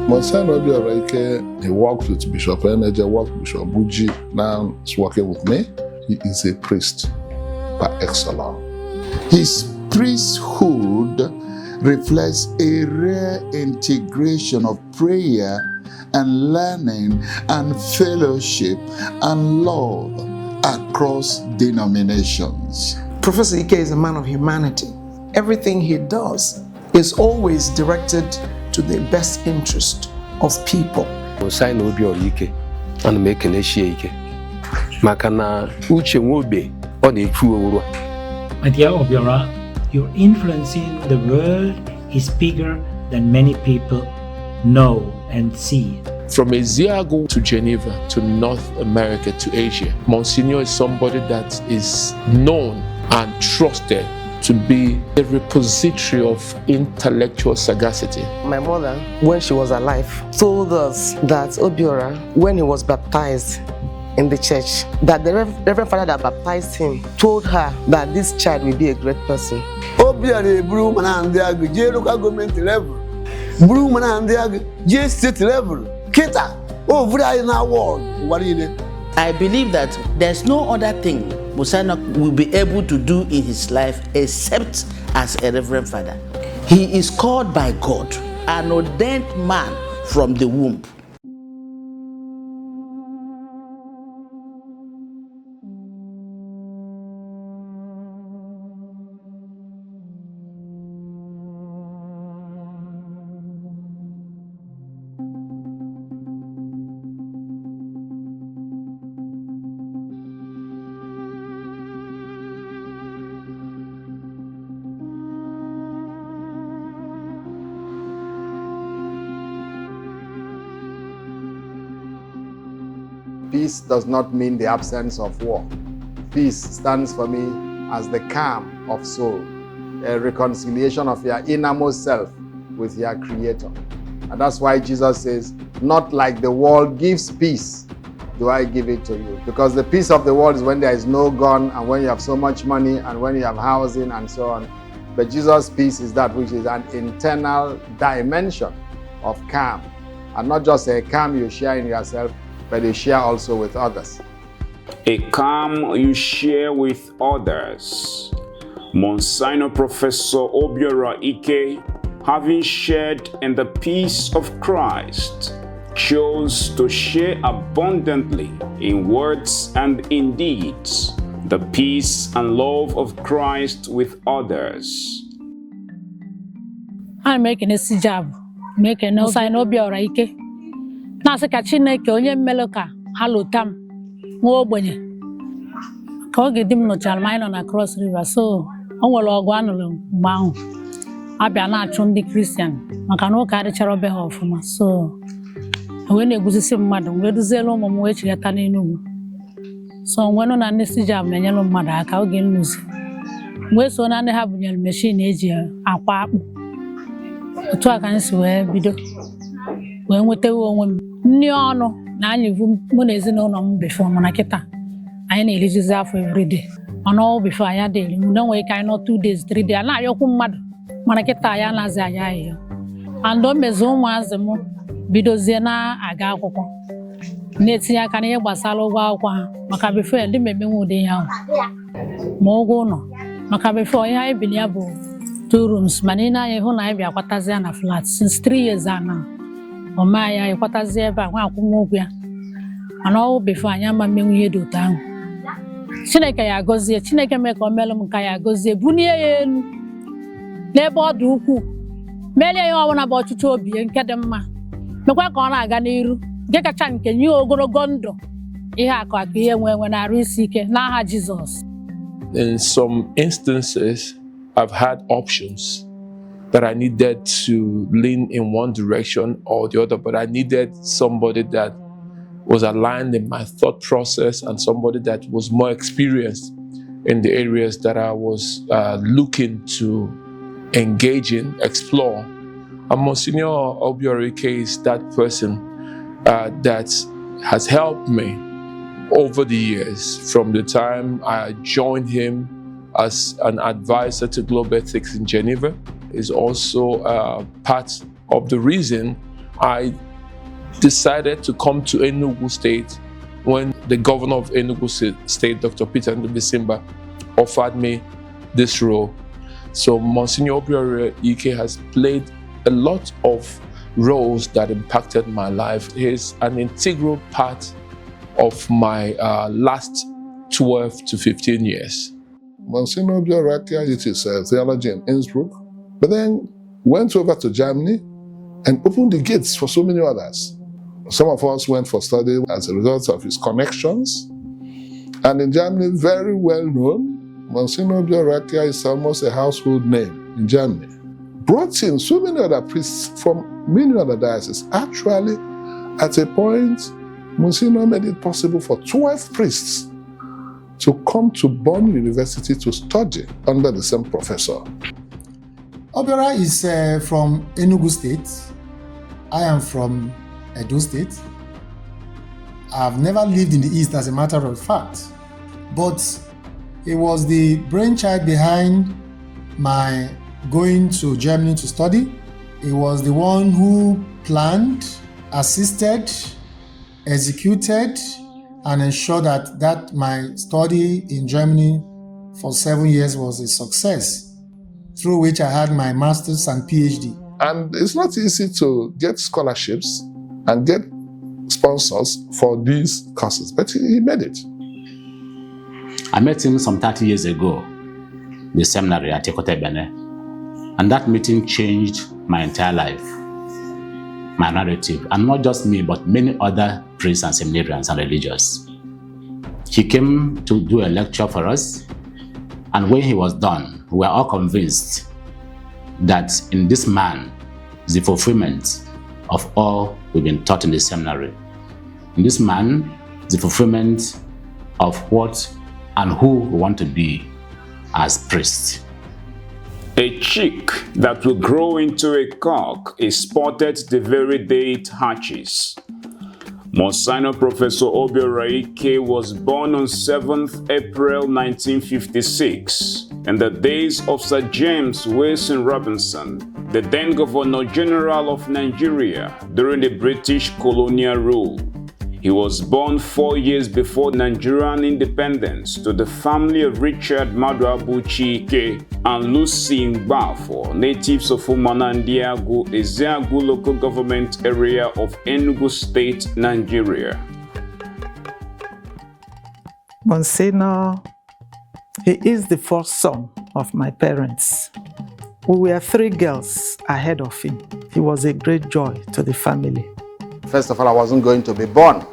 Monsignor Obiora, he worked with Bishop Energy, worked with Bishop Buji, now he's working with me. He is a priest par excellence. His priesthood reflects a rare integration of prayer and learning and fellowship and love across denominations. Professor Ike is a man of humanity. Everything he does is always directed to the best interest of people. Monsignor Obiora Ike, and make an Ike. Makana uche nwobe ọ na-ekwu owuru. My dear Obiora, your influence in the world is bigger than many people know and see. From Msgr to Geneva to North America to Asia, Monsignor is somebody that is known and trusted to be a repository of intellectual sagacity. My mother, when she was alive, told us that Obiora, when he was baptized in the church, that the Reverend Father that baptized him told her that this child will be a great person. Obiora broom and the local government level, broom and the state level, Kita, over in our world. What is it? I believe that there's no other thing Monsignor will be able to do in his life except as a Reverend Father. He is called by God, an ordained man from the womb. Peace does not mean the absence of war. Peace stands for me as the calm of soul, a reconciliation of your innermost self with your Creator. And that's why Jesus says, not like the world gives peace, do I give it to you. Because the peace of the world is when there is no gun and when you have so much money and when you have housing and so on. But Jesus' peace is that which is an internal dimension of calm. And not just a calm you share in yourself, but you share also with others. A calm you share with others. Monsignor Professor Obiora Ike, having shared in the peace of Christ, chose to share abundantly in words and in deeds the peace and love of Christ with others. I'm making a CIDJAP, making no sign Obiora Ike. Nasa ka Chineke onye mmelo ka ha lotam nwa ogbenye ka ọ ga-edi m nụchara ma anyị nọ na Cross River, so o nwere ọgụ anụrụ mgbe ahụ abịa na-achụ ndị Kristian maka na ụka adịchara obe ha ọfụma, so wee na-eguzisi mmadụ wee duzielu ụmụ m wee chigata n'Enugu, so nwenu na ndị CIDJAP na-enyelu mmadụ aka oge nluzi wee so na ndị ha bunyere meshin eji akwa akpụ. Otu a ka anyị si wee bido wee nwetewe onwe m nri ọnụ na anyị vu mụ na ezinụlọ m before mana kịta anyị na-erijizi afọ everyday ọnụ before anyị adịghị mụ na nwee ka anyị nọ 2 days 3 days na-ayọkwu mmadụ mana kịta anyị anaghịzi aya ahịhịa and o mezi ụmụazị m bidozie na-aga akwụkwọ na-etinye aka n'ihe gbasara ụgwọ akwụkwọ ha maka before ndị mmemme nwe ụdị ihe ahụ ma ụgwọ ụlọ maka before ihe anyị bi ya bụ 2 rooms mana ị na-anya hụ na anyị bịa kwatazie na flat since 3 years now. Oma ya ịkwatazi ebe a nwa akwụkwọ ya mana ọ before anyị ama mmenwu ihe dị otu ahụ. Chineke ya agọzie, Chineke mee ka o melụ m ka ya agọzie bunie ya elu n'ebe ọ dị ukwuu, melie ya ọbụla bụ ọchịchị obi nke dị mma, mekwa ka ọ na-aga n'iru nke kacha nke nye ogologo ndụ ihe akụ akụ ihe nwe na-arụ isi ike n'aha Jizọs. In some instances, I've had options that I needed to lean in one direction or the other, but I needed somebody that was aligned in my thought process and somebody that was more experienced in the areas that I was looking to engage in, explore. And Monsignor Obiora Ike is that person that has helped me over the years, from the time I joined him as an advisor to Global Ethics in Geneva. Is also part of the reason I decided to come to Enugu State when the governor of Enugu State, Dr. Peter Ndubisimba, offered me this role. So Monsignor Obiora Ike has played a lot of roles that impacted my life. He's an integral part of my last 12 to 15 years. Monsignor Obiora did his theology in Innsbruck, but then went over to Germany and opened the gates for so many others. Some of us went for study as a result of his connections. And in Germany, very well known, Monsignor Obiora is almost a household name in Germany. Brought in so many other priests from many other dioceses. Actually, at a point, Monsignor made it possible for 12 priests to come to Bonn University to study under the same professor. Obiora is from Enugu State. I am from Edo State. I've never lived in the East, as a matter of fact, but it was the brainchild behind my going to Germany to study. It was the one who planned, assisted, executed, and ensured that my study in Germany for 7 years was a success, through which I had my master's and PhD. And it's not easy to get scholarships and get sponsors for these courses, but he made it. I met him some 30 years ago, in the seminary at Ike'S, and that meeting changed my entire life, my narrative, and not just me, but many other priests and seminarians and religious. He came to do a lecture for us, and when he was done, we were all convinced that in this man is the fulfillment of all we've been taught in the seminary. In this man is the fulfillment of what and who we want to be as priests. A chick that will grow into a cock is spotted the very day it hatches. Monsignor Professor Obiora Ike was born on 7th April 1956 in the days of Sir James Wilson Robinson, the then Governor General of Nigeria during the British colonial rule. He was born 4 years before Nigerian independence to the family of Richard Maduabuchi Ike and Lucy Ngbafo, natives of Umanandiagu, Ezeagu local government area of Enugu State, Nigeria. Monsignor, he is the first son of my parents. We were 3 girls ahead of him. He was a great joy to the family. First of all, I wasn't going to be born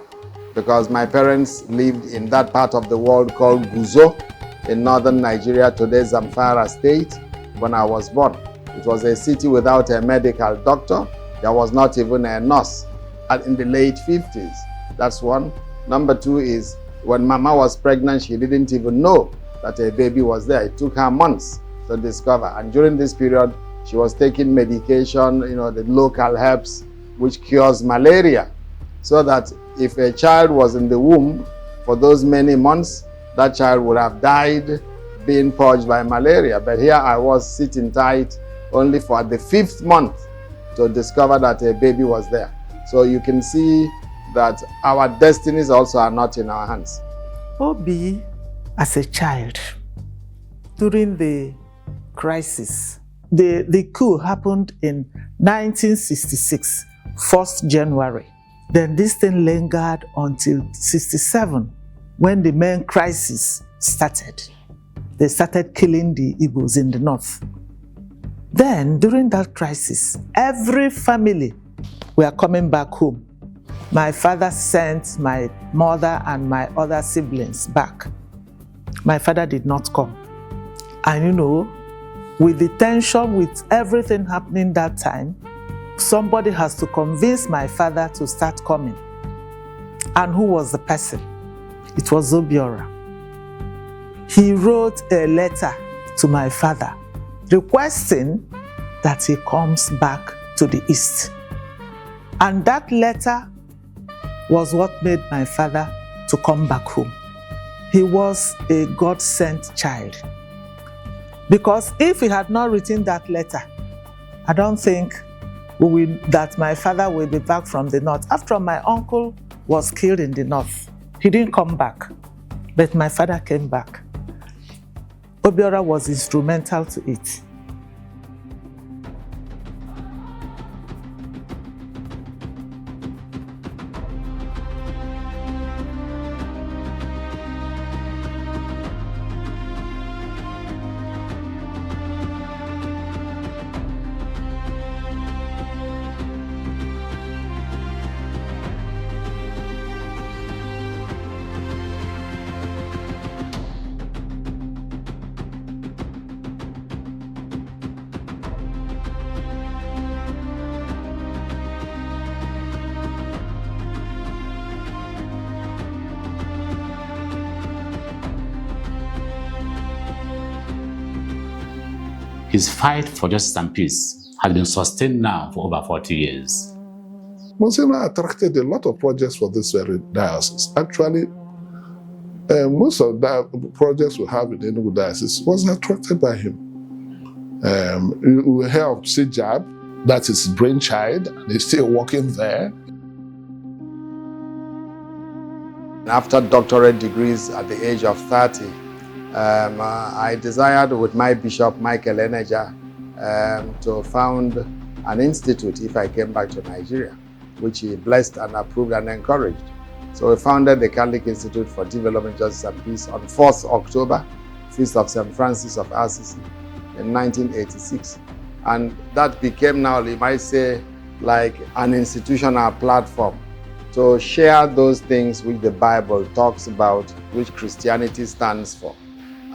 because my parents lived in that part of the world called Guzo in northern Nigeria, today's Zamfara state, when I was born. It was a city without a medical doctor. There was not even a nurse in the late 50s. That's one. Number 2 is when Mama was pregnant, she didn't even know that a baby was there. It took her months to discover. And during this period, she was taking medication, the local herbs, which cures malaria, so that if a child was in the womb for those many months, that child would have died being purged by malaria. But here I was sitting tight only for the 5th month to discover that a baby was there. So you can see that our destinies also are not in our hands. Obi, as a child, during the crisis, the coup happened in 1966. 1st January. Then this thing lingered until 67, when the main crisis started. They started killing the Igbos in the north. Then, during that crisis, every family were coming back home. My father sent my mother and my other siblings back. My father did not come. And with the tension, with everything happening that time, somebody has to convince my father to start coming. And who was the person? It was Obiora. He wrote a letter to my father requesting that he comes back to the East. And that letter was what made my father to come back home. He was a God-sent child. Because if he had not written that letter, I don't think that my father will be back from the north. After my uncle was killed in the north, he didn't come back, but my father came back. Obiora was instrumental to it. His fight for justice and peace has been sustained now for over 40 years. Monsignor attracted a lot of projects for this very diocese. Actually, most of the projects we have in the Enugu diocese was attracted by him. We hear of CIDJAP, that's his brainchild, and he's still working there. After doctorate degrees at the age of 30, I desired with my bishop, Michael Eneja, to found an institute if I came back to Nigeria, which he blessed and approved and encouraged. So we founded the Catholic Institute for Development, Justice and Peace on 4th October, Feast of St. Francis of Assisi in 1986. And that became now, you might say, like an institutional platform to share those things which the Bible talks about, which Christianity stands for.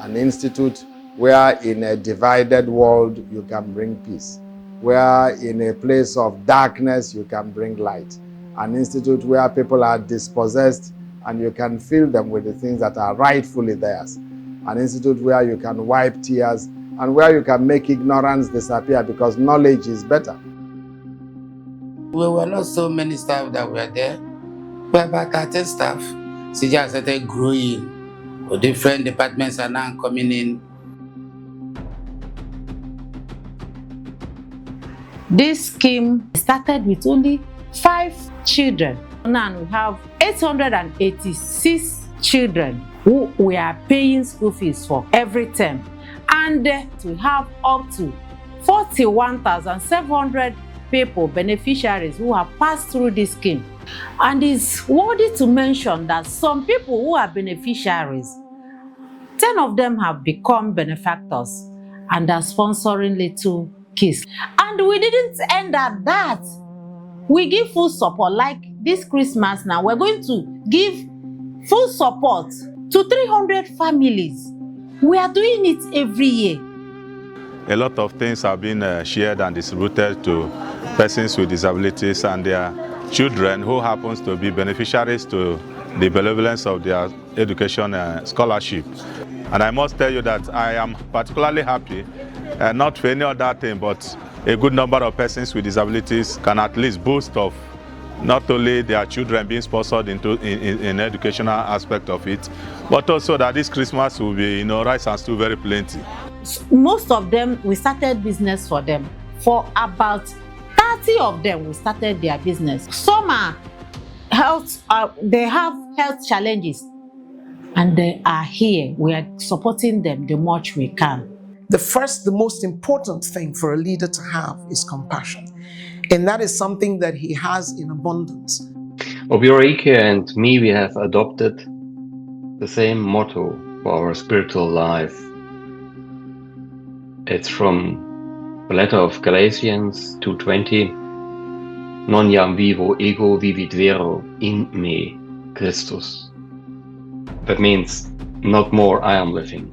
An institute where in a divided world you can bring peace, where in a place of darkness you can bring light. An institute where people are dispossessed and you can fill them with the things that are rightfully theirs. An institute where you can wipe tears and where you can make ignorance disappear because knowledge is better. We were not so many staff that were there. We were about 13 staff. CIDJAP started growing. Different departments are now coming in. This scheme started with only 5 children. Now we have 886 children who we are paying school fees for every term. And we have up to 41,700 people, beneficiaries, who have passed through this scheme. And it's worthy to mention that some people who are beneficiaries, 10 of them have become benefactors and are sponsoring little kids. And we didn't end at that. We give full support. Like this Christmas now, we're going to give full support to 300 families. We are doing it every year. A lot of things have been shared and distributed to persons with disabilities and their children who happens to be beneficiaries to the benevolence of their education scholarship. And I must tell you that I am particularly happy, not for any other thing, but a good number of persons with disabilities can at least boast of not only their children being sponsored in educational aspect of it, but also that this Christmas will be, rice and stew very plenty. Most of them, we started business for them. For about 30 of them, we started their business. Some are they have health challenges, and they are here. We are supporting them the much we can. The most important thing for a leader to have is compassion. And that is something that he has in abundance. Obiora Ike and me, we have adopted the same motto for our spiritual life. It's from the letter of Galatians 2:20. Non jam vivo ego vivit vero in me, Christus. That means not more I am living,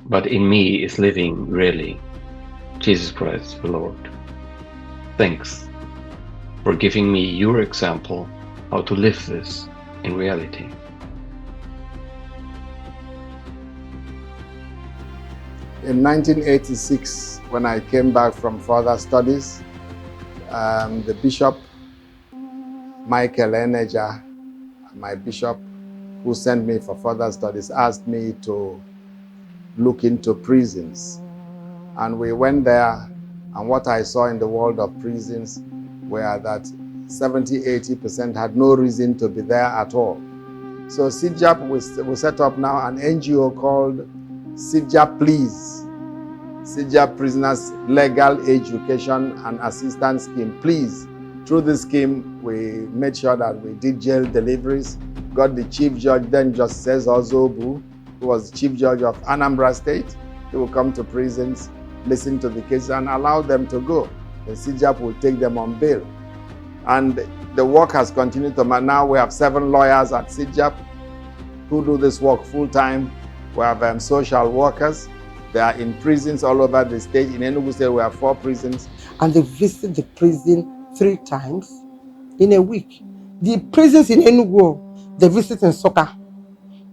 but in me is living really Jesus Christ the Lord. Thanks for giving me your example how to live this in reality. In 1986, when I came back from further studies, the bishop, Michael Eneja, my bishop, who sent me for further studies, asked me to look into prisons. And we went there And what I saw in the world of prisons were that 70–80% had no reason to be there at all. So CIDJAP will set up now an NGO called CIDJAP Please, CIDJAP Prisoners Legal Education and Assistance Scheme. Please, through this scheme, we made sure that we did jail deliveries, got the chief judge, then Justice Ozobu, who was the chief judge of Anambra State. He will come to prisons, listen to the cases, and allow them to go. The CIDJAP will take them on bail. And the work has continued to now we have 7 lawyers at CIDJAP who do this work full-time. We have social workers. They are in prisons all over the state. In Enugu State, we have 4 prisons. And they visit the prison 3 times in a week. The prisons in Enugu, they visit in Soka,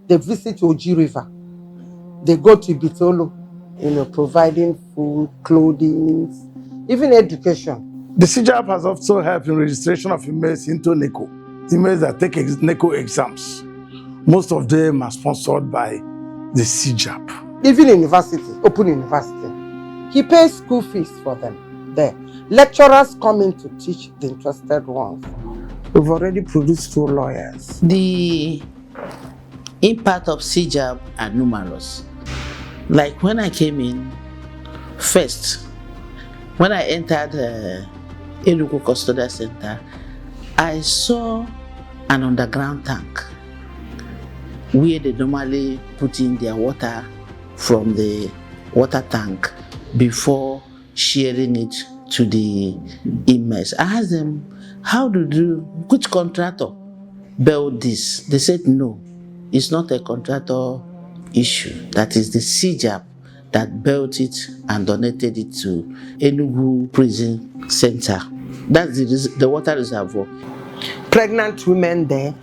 they visit Oji River, they go to Bitolo, providing food, clothing, even education. The CIDJAP has also helped in registration of inmates into NECO, inmates that take NECO exams. Most of them are sponsored by the CIDJAP. Even university, open university, he pays school fees for them there. Lecturers come in to teach the interested ones. We've already produced 2 lawyers. The impact of CIDJAP are numerous. Like when I came in, first, when I entered Enugu Custodial Center, I saw an underground tank where they normally put in their water from the water tank before sharing it to the inmates. I asked them, which contractor built this? They said, no, it's not a contractor issue. That is the CIDJAP that built it and donated it to Enugu Prison Center. That's the water reservoir. Pregnant women there,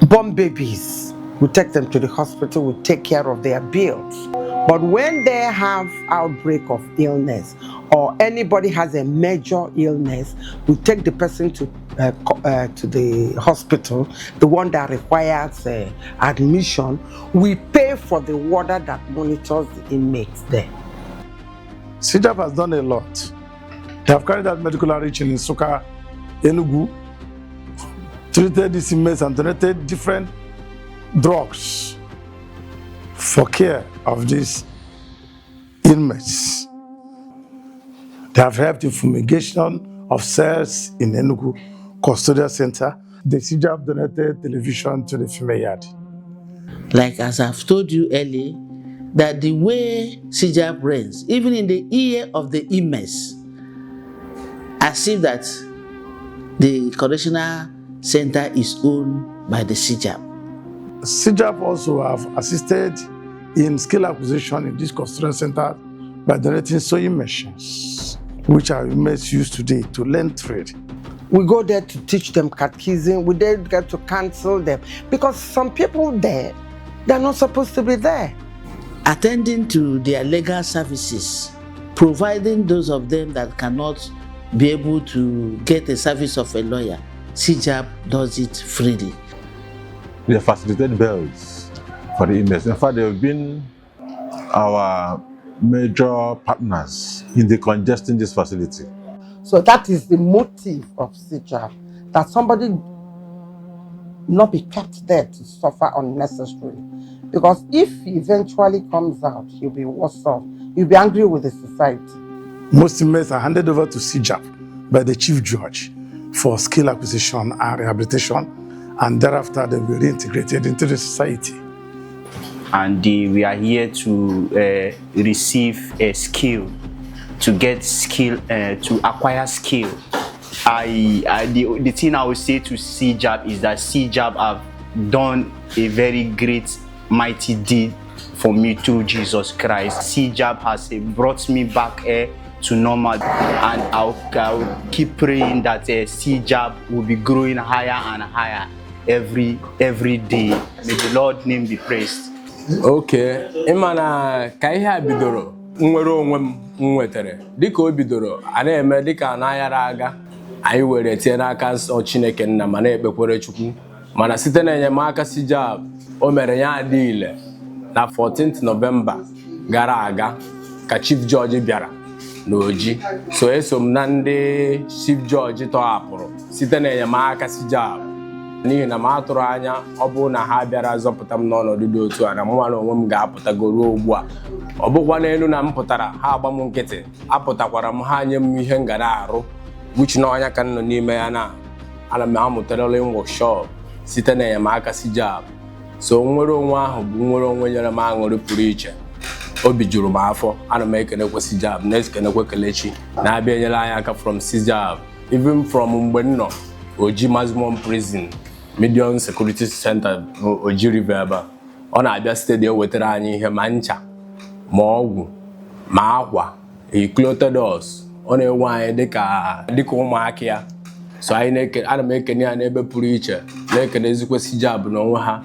born babies, we take them to the hospital, we take care of their bills. But when they have outbreak of illness or anybody has a major illness, we take the person to the hospital, the one that requires admission. We pay for the water that monitors the inmates there. CIDJAP has done a lot. They have carried out medical outreach in Nsukka, Enugu, treated these inmates and donated different drugs for care of these inmates. They have helped in fumigation of cells in Enugu Custodial Center. The CIDJAP donated television to the female yard. Like as I've told you earlier, that the way CIDJAP runs, even in the ear of the inmates, as if that the correctional center is owned by the CIDJAP. CIDJAP also have assisted in skill acquisition in this custodial center by donating sewing machines, which our inmates use today to learn trade. We go there to teach them catechism, we there get to counsel them, because some people there, they're not supposed to be there. Attending to their legal services, providing those of them that cannot be able to get a service of a lawyer, CIDJAP does it freely. We have facilitated bails for the inmates. In fact, they have been our major partners in decongesting this facility. So that is the motive of CIDJAP, that somebody not be kept there to suffer unnecessarily. Because if he eventually comes out, he'll be worse off. He'll be angry with the society. Most inmates are handed over to CIDJAP by the chief judge for skill acquisition and rehabilitation, and thereafter they will be reintegrated into the society. And we are here to receive a skill, to get skill, to acquire skill. The thing I would say to CIDJAP is that CIDJAP have done a very great, mighty deed for me through Jesus Christ. CIDJAP has brought me back to normal, and I'll keep praying that CIDJAP will be growing higher and higher every day. May the Lord's name be praised. Okay, imana ka ihe a bidoro nwere onwe m nwetere dịka o bidoro a na-eme dịka n'ayara aga anyị were tie n'aka nsọ Chineke nna ma na-ekpekwere Chukwu mana site na enyemaka CIDJAP o mere ya adị ile na 14th November gara aga ka Chief Judge bịara na Oji. So eso m na ndị Chief Judge tọhapụrụ site n'enyemaka CIDJAP. N'ihi na m atụrụ anya ọ bụrụ na ha bịara zọpụta m n'ọnọdụ dị otu a na mụ na onwe m ga-apụtago ruo ugbu a. Ọ bụkwa n'elu na m pụtara ha agba m nkịtị, apụtakwara m ha nye m ihe m gara arụ which na ọnya ka m nọ n'ime ya na ana m amụtarala workshop site n'enyemaka CIDJAP. So nwere onwe ahụ bụ nwere onwe nyere m aṅụrị pụrụ iche. Obi juru m afọ. Ana m ekenekwa CIDJAP, na-ekenekwa Kelechi na-abịa enyere anyị aka from CIDJAP, even from mgbe m nọ Oji Maximum Prison, Medium Security Center Oji River ebe ọ na-abịa steeti ewetara anyị ihe ma ncha ma ọgwụ ma akwa clothed us. Ọ na-ewe anyị dịka ụmụaka ya. So ana m ekene ya n'ebe pụrụ iche, na-ekenezikwa CIDJAP n'onwe ha,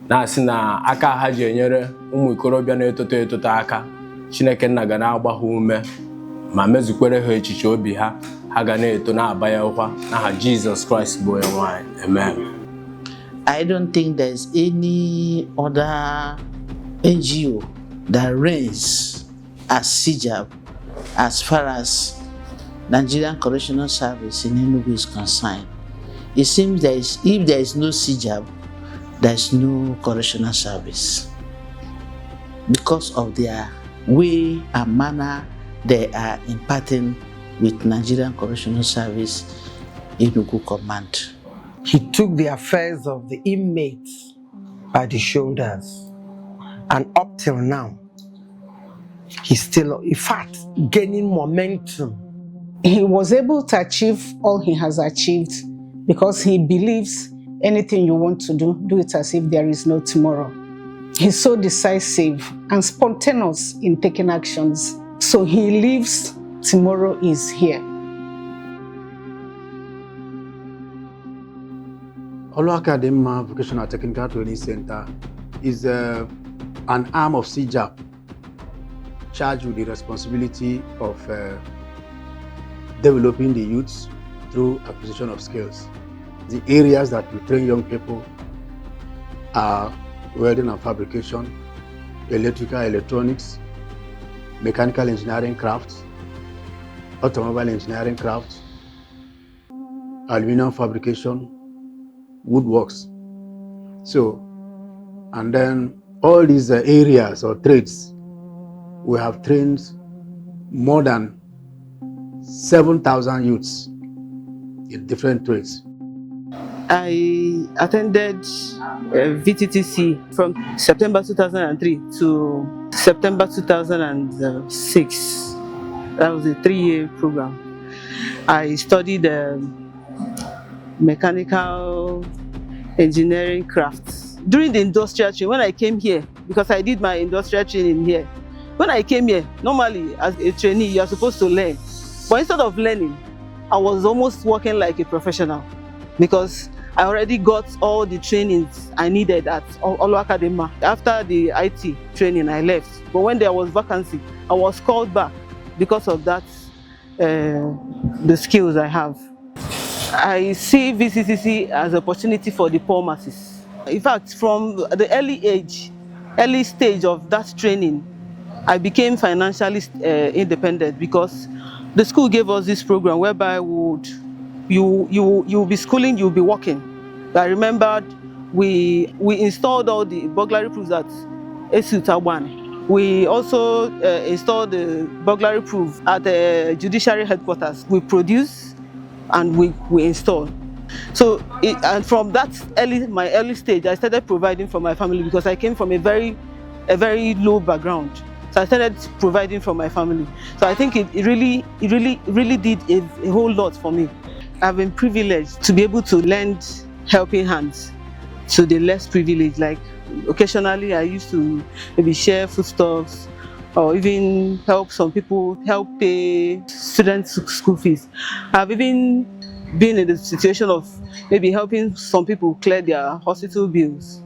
na-asị na aka ha ji enyere ụmụ ikorobịa na-etoto aka. Chineke nna ga na-agba ha ume ma mezukwere ha echiche obi ha, ha ga na-eto na-abanyekwa n'aha Jesus Christ bụ onye nwanyị. Amen. I don't think there's any other NGO that reigns as CIDJAP as far as Nigerian Correctional Service in Enugu is concerned. It seems if there is no CIDJAP, there is no correctional service because of their way and manner they are imparting with Nigerian Correctional Service Enugu Command. He took the affairs of the inmates by the shoulders, and up till now, he's still, in fact, gaining momentum. He was able to achieve all he has achieved because he believes anything you want to do it as if there is no tomorrow. He's so decisive and spontaneous in taking actions. So he lives, tomorrow is here. Ike'S Vocational Technical Training Center is an arm of CIDJAP charged with the responsibility of developing the youths through acquisition of skills. The areas that we train young people are welding and fabrication, electrical, electronics, mechanical engineering crafts, automobile engineering crafts, aluminum fabrication, woodworks. So, and then all these areas or trades, we have trained more than 7,000 youths in different trades. I attended VTTC from September 2003 to September 2006. That was a 3-year program. I studied mechanical engineering crafts. During the industrial training, when I came here, because I did my industrial training here, when I came here, normally as a trainee, you are supposed to learn. But instead of learning, I was almost working like a professional because I already got all the trainings I needed at Ike'S. After the IT training, I left. But when there was vacancy, I was called back because of that, the skills I have. I see VCCC as an opportunity for the poor masses. In fact, from the early stage of that training, I became financially independent because the school gave us this program whereby you'll be schooling, you'll be working. I remembered we installed all the burglary proofs at Esutawan. We also installed the burglary proof at the judiciary headquarters. We produce and we install. So, and from that my early stage, I started providing for my family because I came from a very low background. So I started providing for my family. So I think it really did a whole lot for me. I've been privileged to be able to lend helping hands to the less privileged. Like occasionally I used to maybe share foodstuffs or even help some people, help pay students' school fees. I've even been in the situation of maybe helping some people clear their hospital bills.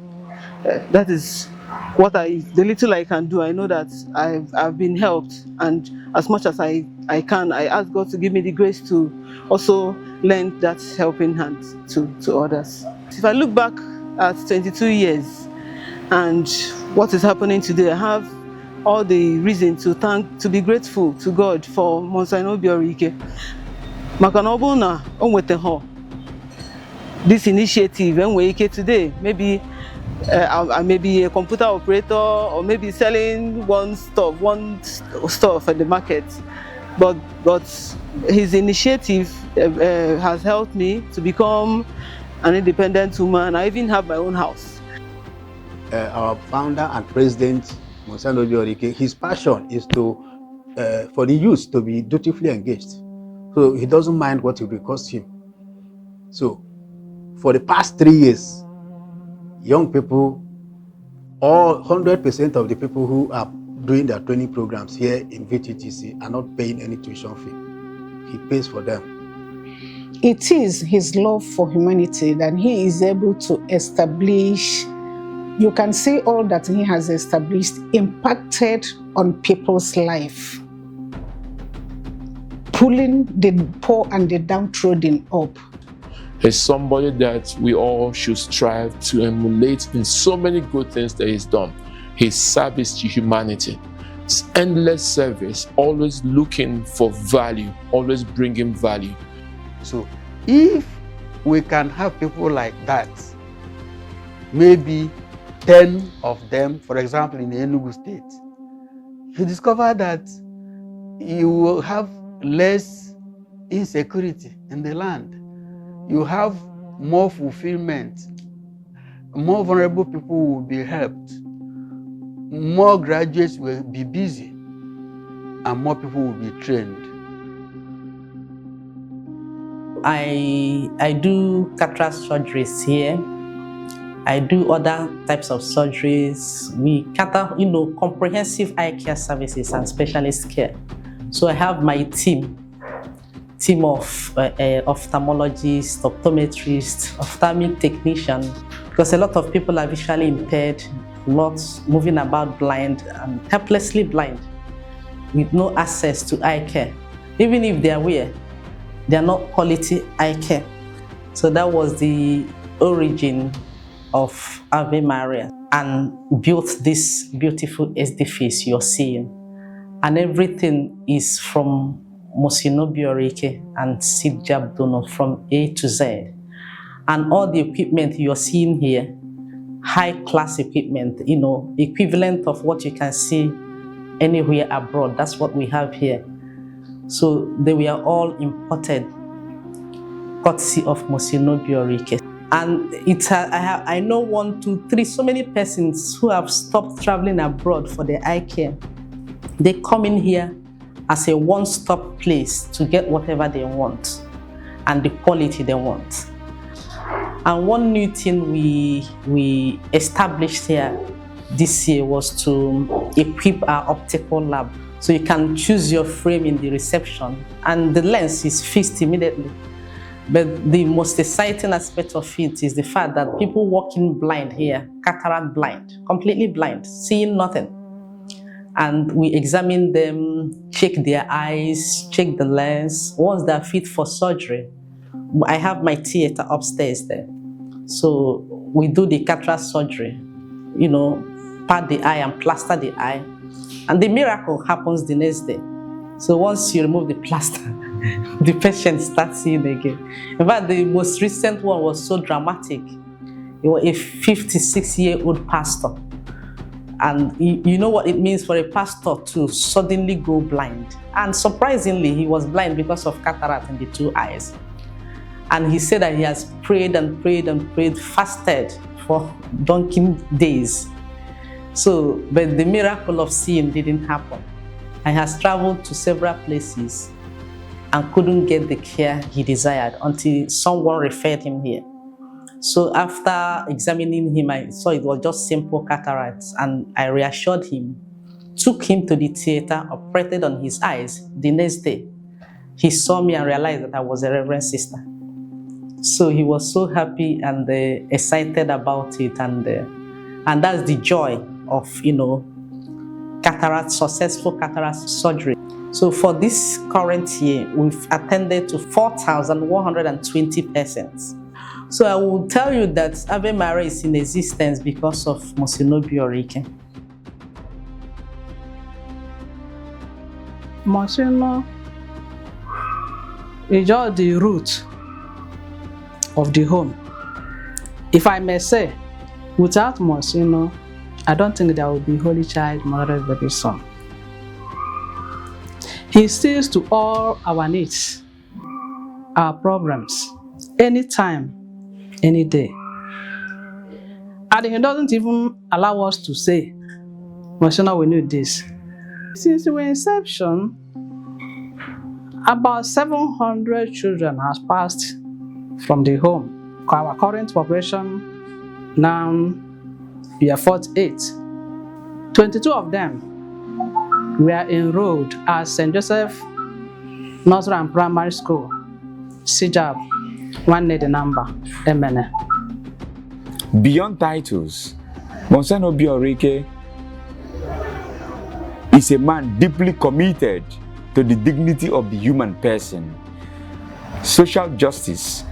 That is what the little I can do. I know that I've been helped, and as much as I can, I ask God to give me the grace to also lend that helping hand to others. If I look back at 22 years and what is happening today, I have all the reason to be grateful to God for Monsignor Obiora Ike. Maka na ọ bụrụ na o nwetaghọ this initiative and we today, maybe I may be a computer operator or maybe selling one stuff at the market, but his initiative has helped me to become an independent woman. I even have my own house. Our founder and president, Monsignor Obiora Ike, his passion is to for the youth to be dutifully engaged. So he doesn't mind what it will cost him. So for the past 3 years, young people, all 100% of the people who are doing their training programs here in VTTC are not paying any tuition fee. He pays for them. It is his love for humanity that he is able to establish. You can see all that he has established impacted on people's life, pulling the poor and the downtrodden up. He's somebody that we all should strive to emulate in so many good things that he's done. His service to humanity, his endless service, always looking for value, always bringing value. So if we can have people like that, maybe 10 of them, for example, in Enugu State, you discover that you will have less insecurity in the land. You have more fulfillment. More vulnerable people will be helped. More graduates will be busy, and more people will be trained. I do cataract surgeries here. I do other types of surgeries. We cater, comprehensive eye care services and specialist care. So I have my team of ophthalmologists, optometrists, ophthalmic technicians, because a lot of people are visually impaired, not moving about blind and helplessly blind with no access to eye care. Even if they are aware, they are not quality eye care. So that was the origin of Ave Maria and built this beautiful edifice you're seeing. And everything is from Monsignor Obiora Ike and CIDJAP donor from A to Z. And all the equipment you're seeing here, high-class equipment, equivalent of what you can see anywhere abroad. That's what we have here. So they were all imported, courtesy of Monsignor Obiora Ike. And I know 1, 2, 3, so many persons who have stopped traveling abroad for their eye care. They come in here as a one-stop place to get whatever they want and the quality they want. And one new thing we established here this year was to equip our optical lab. So you can choose your frame in the reception and the lens is fixed immediately. But the most exciting aspect of it is the fact that people walking blind here, cataract blind, completely blind, seeing nothing. And we examine them, check their eyes, check the lens. Once they're fit for surgery, I have my theater upstairs there. So we do the cataract surgery, pat the eye and plaster the eye. And the miracle happens the next day. So once you remove the plaster, the patient starts seeing again. In fact, the most recent one was so dramatic. It was a 56-year-old pastor. And you know what it means for a pastor to suddenly go blind. And surprisingly, he was blind because of cataract in the 2 eyes. And he said that he has prayed and prayed and prayed, fasted for donkey days. So, but the miracle of seeing didn't happen. He has traveled to several places and couldn't get the care he desired until someone referred him here. So after examining him, I saw it was just simple cataracts, and I reassured him, took him to the theater, operated on his eyes. The next day, he saw me and realized that I was a reverend sister. So he was so happy and excited about it, and that's the joy of, successful cataract surgery. So for this current year, we've attended to 4,120 persons. So I will tell you that Ave Maria is in existence because of Monsignor Obiora Ike. Msgr is just the root of the home. If I may say, without Msgr, I don't think there will be Holy Child, Motherless Baby Son. He sees to all our needs, our problems, anytime, any day. And he doesn't even allow us to say, Msgr, we need this. Since our inception, about 700 children has passed from the home. Our current population now, we are 48. 22 of them were enrolled at St. Joseph Nursery and Primary School, CIDJAP, one the number, MN. Beyond titles, Msgr Obiora is a man deeply committed to the dignity of the human person, social justice,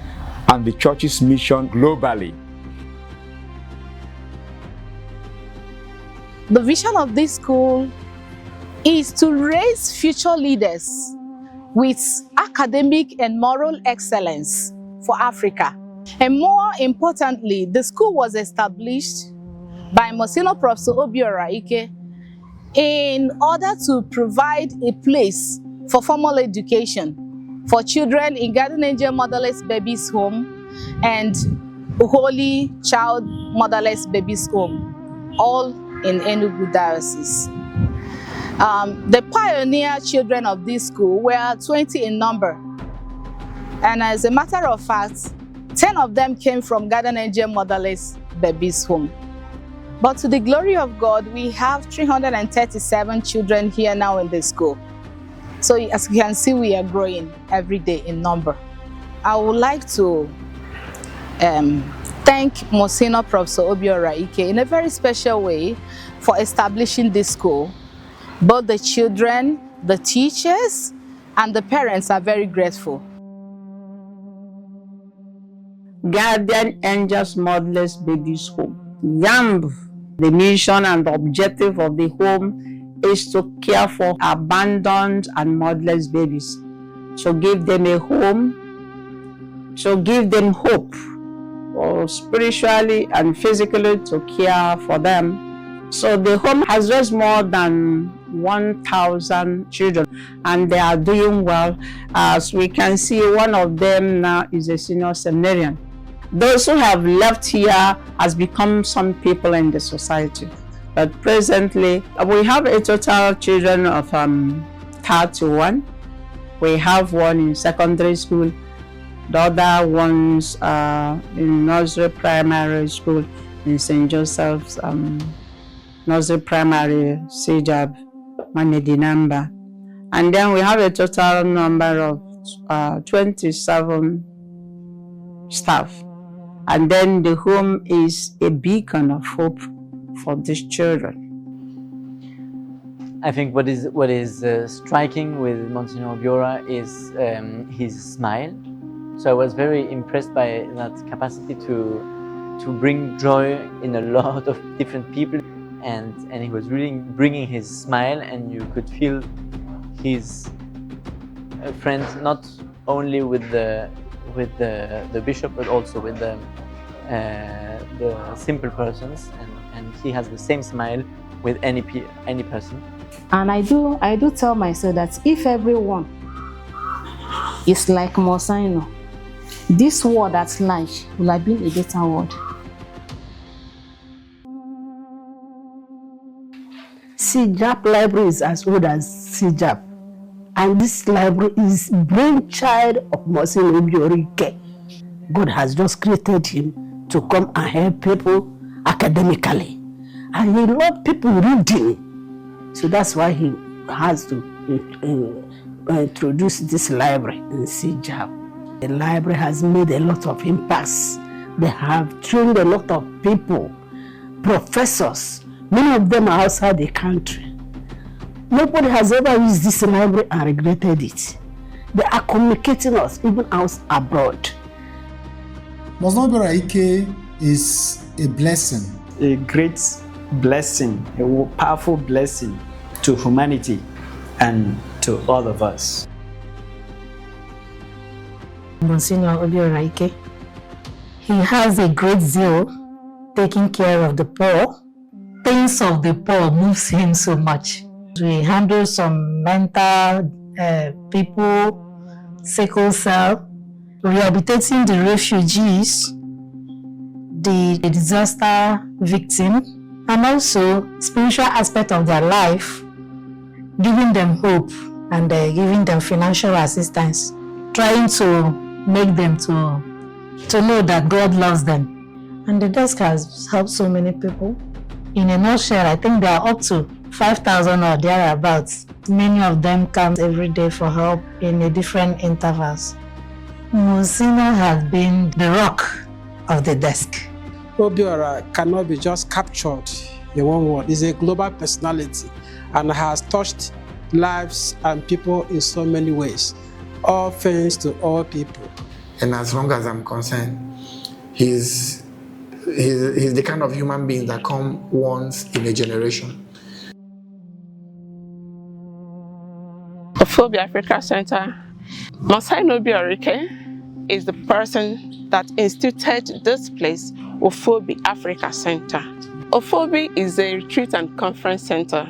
and the church's mission globally. The vision of this school is to raise future leaders with academic and moral excellence for Africa. And more importantly, the school was established by Msgr Prof. Obiora in order to provide a place for formal education for children in Guardian Angel Motherless Babies Home and Holy Child Motherless Babies Home, all in Enugu Diocese. The pioneer children of this school were 20 in number, and as a matter of fact, 10 of them came from Guardian Angel Motherless Babies Home. But to the glory of God, we have 337 children here now in the school. So as you can see, we are growing every day in number. I would like to thank Msgr Prof. Obiora in a very special way for establishing this school. Both the children, the teachers, and the parents are very grateful. Guardian Angels Motherless Babies Home, YAMB. The mission and the objective of the home is to care for abandoned and motherless babies, to give them a home, to give them hope, or spiritually and physically to care for them. So the home has raised more than 1,000 children, and they are doing well. As we can see, one of them now is a senior seminarian. Those who have left here has become some people in the society. But presently, we have a total children of 31. We have one in secondary school. The other ones in nursery primary school in St. Joseph's nursery primary, CIDJAP, Manedi number. And then we have a total number of 27 staff. And then the home is a beacon of hope for these children. I think what is striking with Msgr Obiora is his smile. So I was very impressed by that capacity to bring joy in a lot of different people, and he was really bringing his smile, and you could feel his friends not only with the bishop, but also with the simple persons, and he has the same smile with any person. And I do tell myself that if everyone is like Msgr, this world at large will have been a better world. CIDJAP library is as old as CIDJAP, and this library is brainchild of Msgr Obiora. God has just created him to come and help people academically, and he loves people reading, so that's why he has to introduce this library in CIDJAP. The library has made a lot of impacts. They have trained a lot of people, professors. Many of them are outside the country. Nobody has ever used this library and regretted it. They are communicating us even out abroad. Msgr Obiora is a blessing. A great blessing, a powerful blessing to humanity and to all of us. Monsignor Obiora Ike, he has a great zeal taking care of the poor. Things of the poor moves him so much. We handle some mental people, sickle cell, rehabilitating the refugees, the disaster victim, and also spiritual aspect of their life, giving them hope and giving them financial assistance, trying to make them to know that God loves them. And the desk has helped so many people. In a nutshell, I think there are up to 5,000 or thereabouts. Many of them come every day for help in a different intervals. Monsignor has been the rock of the desk. Obiora cannot be just captured in one word. He's a global personality and has touched lives and people in so many ways. All things to all people. And as long as I'm concerned, he's the kind of human being that comes once in a generation. Ofobi Africa Center, Monsignor Obiora Ike is the person that instituted this place, Ofobi Africa Center. Ofobi is a retreat and conference center.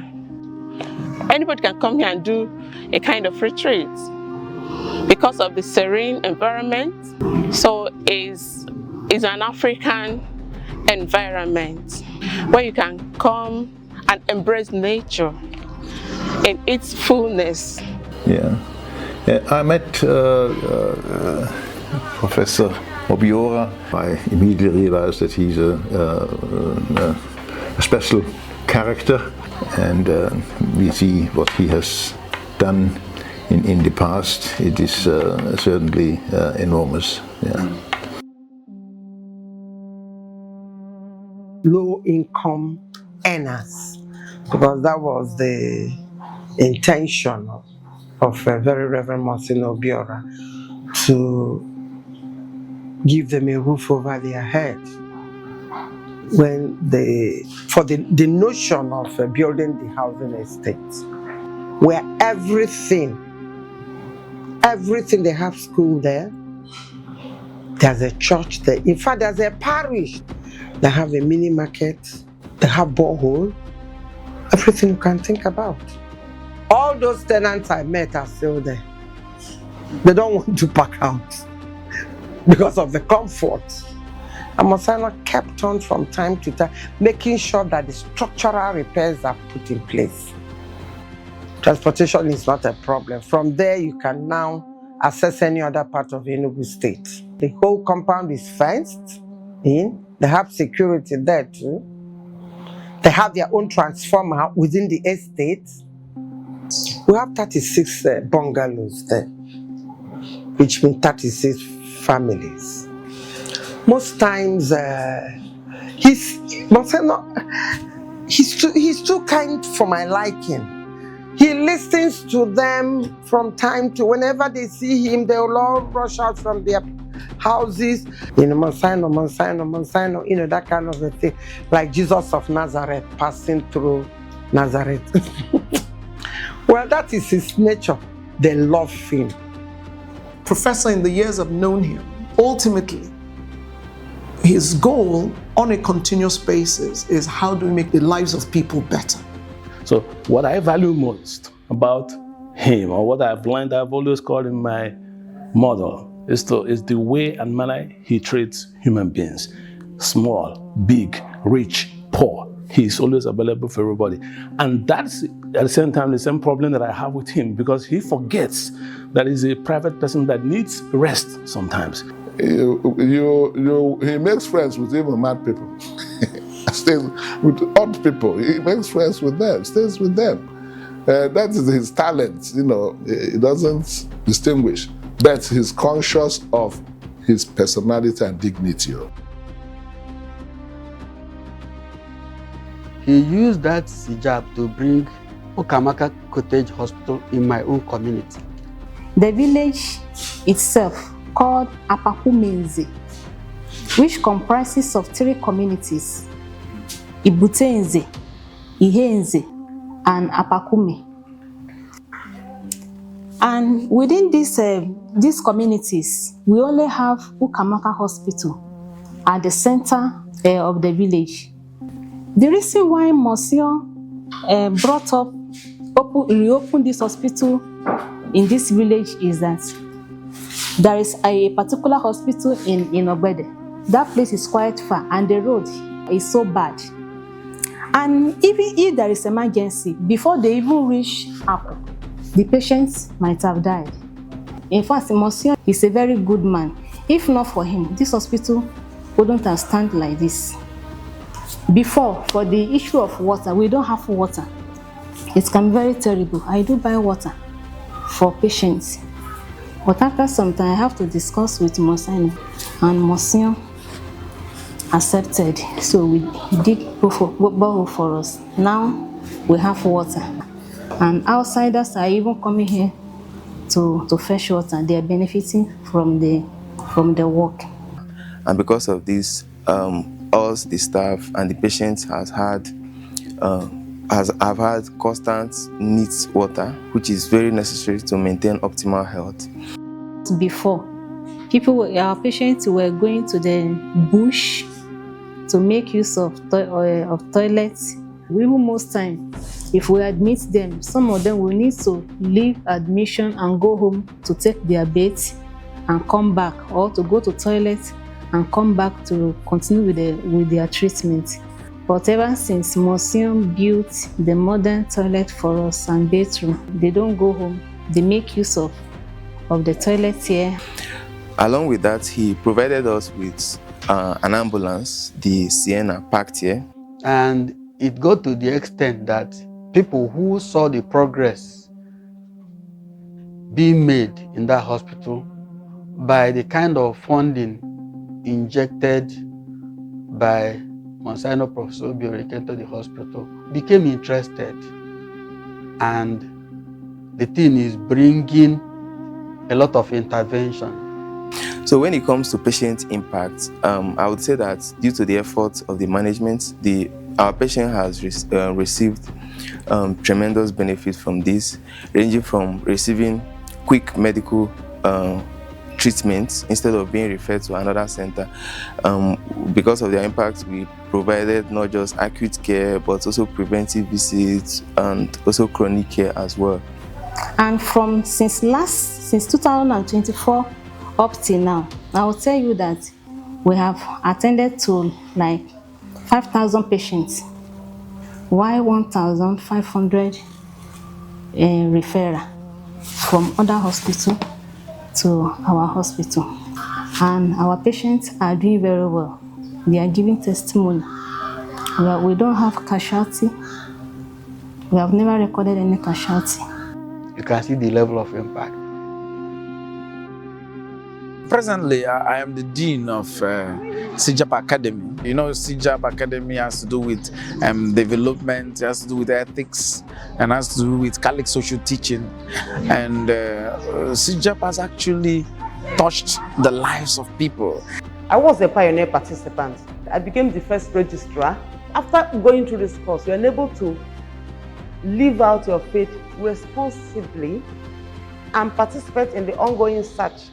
Anybody can come here and do a kind of retreat because of the serene environment. So it's an African environment where you can come and embrace nature in its fullness. Yeah, I met Professor Obiora. I immediately realized that he's a special character, and we see what he has done in the past. It is certainly enormous. Yeah. Low-income earners, because that was the intention of Very Reverend Monsignor Obiora, to give them a roof over their head. For the notion of building the housing estates, where everything, they have school there, there's a church there. In fact, there's a parish. They have a mini market, they have borehole, everything you can think about. All those tenants I met are still there. They don't want to pack out because of the comfort. And Monsignor kept on from time to time, making sure that the structural repairs are put in place. Transportation is not a problem. From there, you can now access any other part of Enugu State. The whole compound is fenced in. They have security there too. They have their own transformer within the estate. We have 36 bungalows there, which means 36 families. Most times, he's too kind for my liking. He listens to them from time to whenever they see him, they will all rush out from their houses. Monsignor, that kind of a thing. Like Jesus of Nazareth passing through Nazareth. Well, that is his nature. They love him. Professor, in the years I've known him, ultimately, his goal on a continuous basis is how do we make the lives of people better? So what I value most about him, or what I've learned, I've always called him my model, is the way and manner he treats human beings. Small, big, rich, poor. He's always available for everybody. And that's, at the same time, the same problem that I have with him, because he forgets that he's a private person that needs rest sometimes. He makes friends with even mad people. Stays with odd people. He makes friends with them, stays with them. That is his talent, he doesn't distinguish. But he's conscious of his personality and dignity. He used that CIDJAP to bring Ukamaka Cottage Hospital in my own community. The village itself, called Apakumenze, which comprises of 3 communities, Ibutenze, Ihenze, and Apakume. And within these communities, we only have Ukamaka Hospital at the center of the village. The reason why Monsieur reopened this hospital in this village is that there is a particular hospital in Obede. That place is quite far and the road is so bad. And even if there is emergency, before they even reach Aku, the patients might have died. In fact, Monsieur is a very good man. If not for him, this hospital wouldn't have stand like this. Before, for the issue of water, we don't have water. It can be very terrible. I do buy water for patients. But after some time, I have to discuss with Monsieur, and Monsieur accepted. So we did borrow for us. Now we have water. And outsiders are even coming here to fetch water. They are benefiting from the work. And because of this, us, the staff, and the patients have had constant needs water, which is very necessary to maintain optimal health. Before, our patients were going to the bush to make use of toilets. Even most times, if we admit them, some of them will need to leave admission and go home to take their bath and come back, or to go to toilet and come back to continue with their treatment. But ever since Monsieur built the modern toilet for us and bathroom, they don't go home. They make use of the toilet here. Along with that, he provided us with an ambulance, the Sienna, parked here. And it got to the extent that people who saw the progress being made in that hospital by the kind of funding injected by Monsignor Professor Obiora into the hospital became interested. And the thing is bringing a lot of intervention. So when it comes to patient impact, I would say that due to the efforts of the management, our patient has received tremendous benefit from this, ranging from receiving quick medical treatments instead of being referred to another center. Because of their impact, we provided not just acute care, but also preventive visits and also chronic care as well. And since 2024 up till now, I will tell you that we have attended to like 5,000 patients, while 1,500 referral from other hospitals to our hospital. And our patients are doing very well. They are giving testimony. We don't have casualty. We have never recorded any casualty. You can see the level of impact. Presently, I am the Dean of CIDJAP Academy. You know, CIDJAP Academy has to do with development, has to do with ethics, and has to do with Catholic social teaching. And CIDJAP has actually touched the lives of people. I was a pioneer participant. I became the first registrar. After going through this course, you're able to live out your faith responsibly and participate in the ongoing search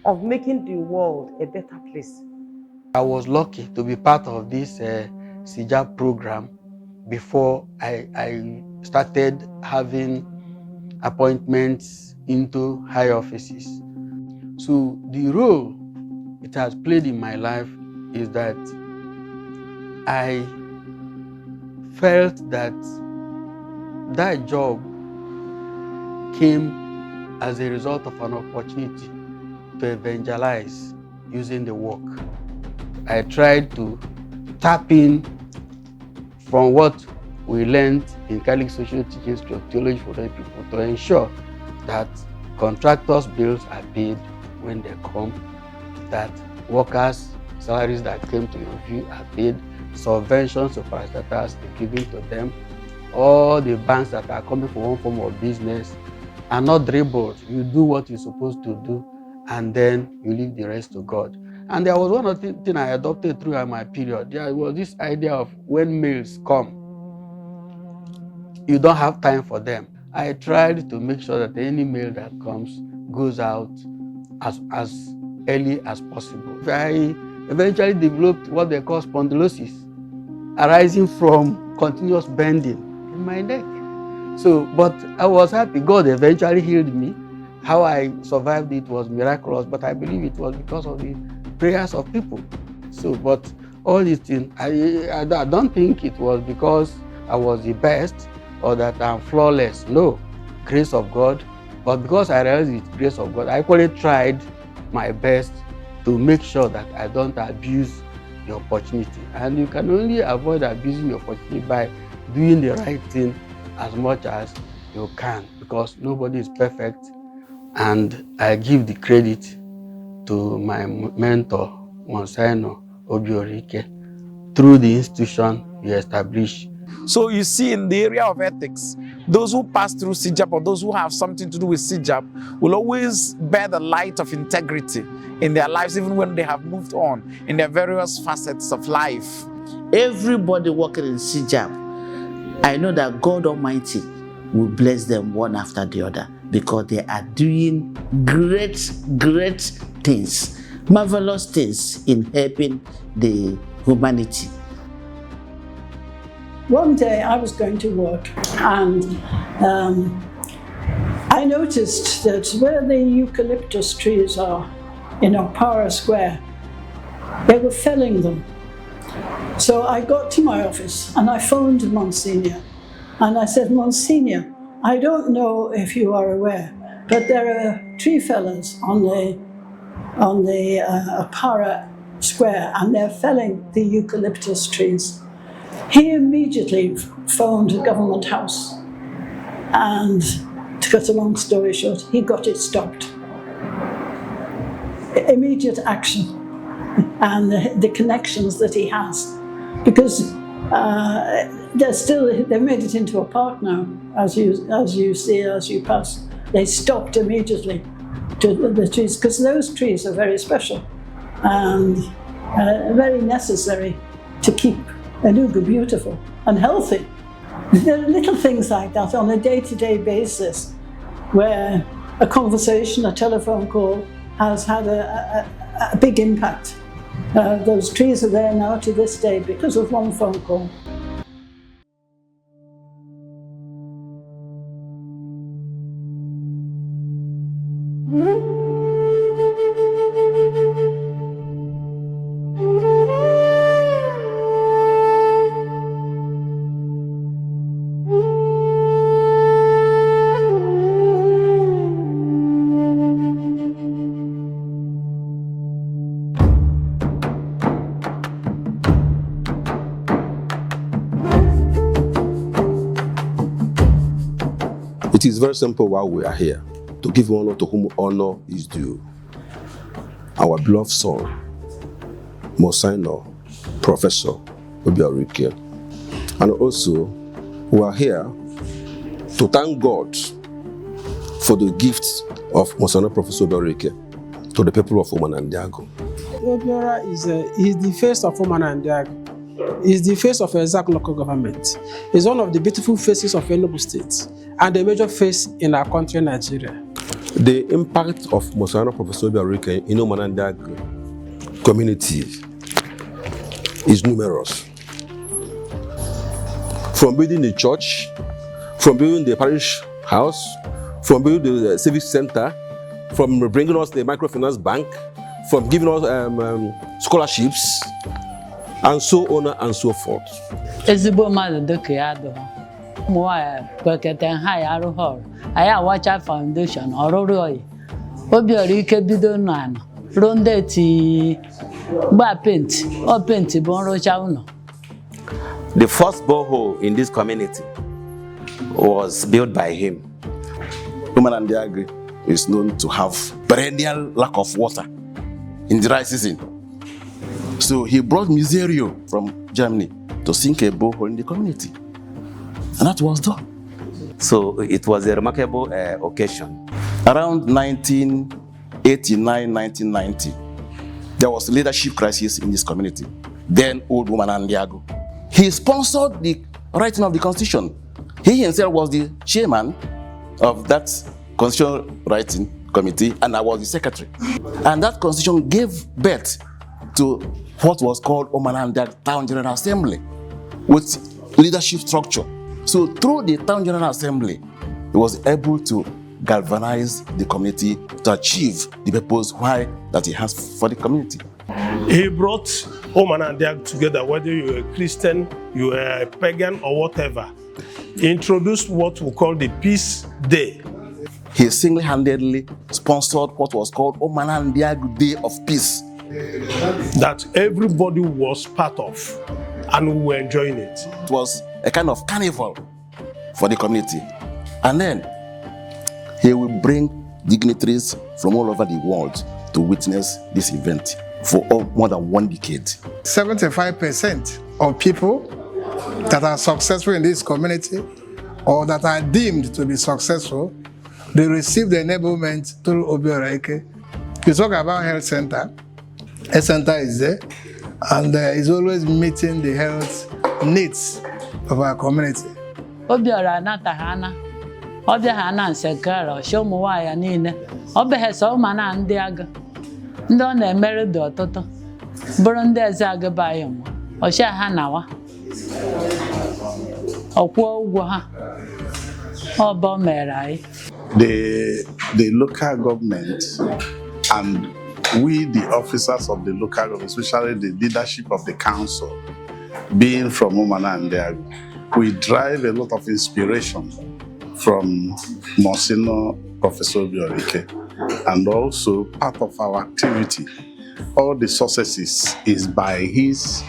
of making the world a better place. I was lucky to be part of this CIDJAP program before I started having appointments into high offices. So the role it has played in my life is that I felt that that job came as a result of an opportunity to evangelize using the work. I tried to tap in from what we learned in Catholic social teachings to theology for the people to ensure that contractors' bills are paid when they come, that workers' salaries that came to your view are paid, subventions to parastatals are given to them, all the banks that are coming for one form of business are not dribbled. You do what you're supposed to do, and then you leave the rest to God. And there was one other thing I adopted throughout my period. There was this idea of when mails come, you don't have time for them. I tried to make sure that any mail that comes goes out as early as possible. I eventually developed what they call spondylosis, arising from continuous bending in my neck. So, but I was happy. God eventually healed me. How I survived it was miraculous, but I believe it was because of the prayers of people. So, but all these things, I don't think it was because I was the best or that I'm flawless. No, grace of God. But because I realized it's grace of God, I actually tried my best to make sure that I don't abuse the opportunity. And you can only avoid abusing the opportunity by doing the right thing as much as you can, because nobody is perfect. And I give the credit to my mentor, Msgr Obiora, through the institution he established. So you see, in the area of ethics, those who pass through CIDJAP or those who have something to do with CIDJAP will always bear the light of integrity in their lives, even when they have moved on in their various facets of life. Everybody working in CIDJAP, I know that God Almighty will bless them one after the other because they are doing great things, marvelous things in helping the humanity. One day I was going to work and I noticed that where the eucalyptus trees are in Obiora Square, they were felling them. So I got to my office and I phoned Monsignor and I said, Monsignor, I don't know if you are aware, but there are tree fellers on the Obiora Square and they're felling the eucalyptus trees. He immediately phoned the government house and, to cut a long story short, he got it stopped. Immediate action and the connections that he has, because they made it into a park now, as you see as you pass. They stopped immediately to the trees, because those trees are very special and very necessary to keep Enugu beautiful and healthy. There are little things like that on a day-to-day basis where a conversation, a telephone call has had a big impact. Those trees are there now to this day because of one phone call. It is very simple why we are here, to give honor to whom honor is due. Our beloved son, Msgr Professor Obiora. And also, we are here to thank God for the gift of Msgr Professor Obiora to the people of Umanandiago. Obiora is the face of Umanandiago. Is the face of Exact local government. Is one of the beautiful faces of Enugu State and a major face in our country, Nigeria. The impact of Msgr Professor Obiora in Umanandiago community is numerous. From building the church, from building the parish house, from building the civic center, from bringing us the microfinance bank, from giving us scholarships, and so on and so forth. Ezigbo mmadụ dịka ya dụ ụmụ nwaanyị kwekete nha ya arụghị ọrụ anyị awacha foundation ọrụrụ oyi Obiora bido n'ala ruo ndị eti gba penti ọ penti bụ nrụcha ụlọ. The first borehole in this community was built by him. Umanandiago is known to have perennial lack of water in the dry season. So he brought Msgr from Germany to sink a borehole in the community. And that was done. So it was a remarkable occasion. Around 1989, 1990, there was a leadership crisis in this community. Then old Umanandiago. He sponsored the writing of the constitution. He himself was the chairman of that constitution writing committee, and I was the secretary. And that constitution gave birth to what was called Omananda Town General Assembly with leadership structure. So through the Town General Assembly, he was able to galvanize the community to achieve the purpose why that he has for the community. He brought Omananda together, whether you were a Christian, you were a pagan or whatever. He introduced what we call the Peace Day. He single-handedly sponsored what was called Omananda Day of Peace. That everybody was part of, and we were enjoying it. It was a kind of carnival for the community. And then he will bring dignitaries from all over the world to witness this event for more than 1 decade. 75% of people that are successful in this community or that are deemed to be successful, they receive the enablement through Obiora Ike. You talk about health center. Health center is there and is always meeting the health needs of our community. Obiora natahana. Obiora Msgr shomuwaya niile. Obehesa ụmana ndị agụ. Ndị ọ na-emere dị ọtụtụ. Bụrụ ndị eze agụ bayo mụ. Ọsha ha nawa. Ọkwụọ ụgwọ ha. Ọbọ mere anyị. The local government and we, the officers of the local government, especially the leadership of the council, being from Omananda, we drive a lot of inspiration from Monsignor Professor Obiora, and also part of our activity. All the successes is by his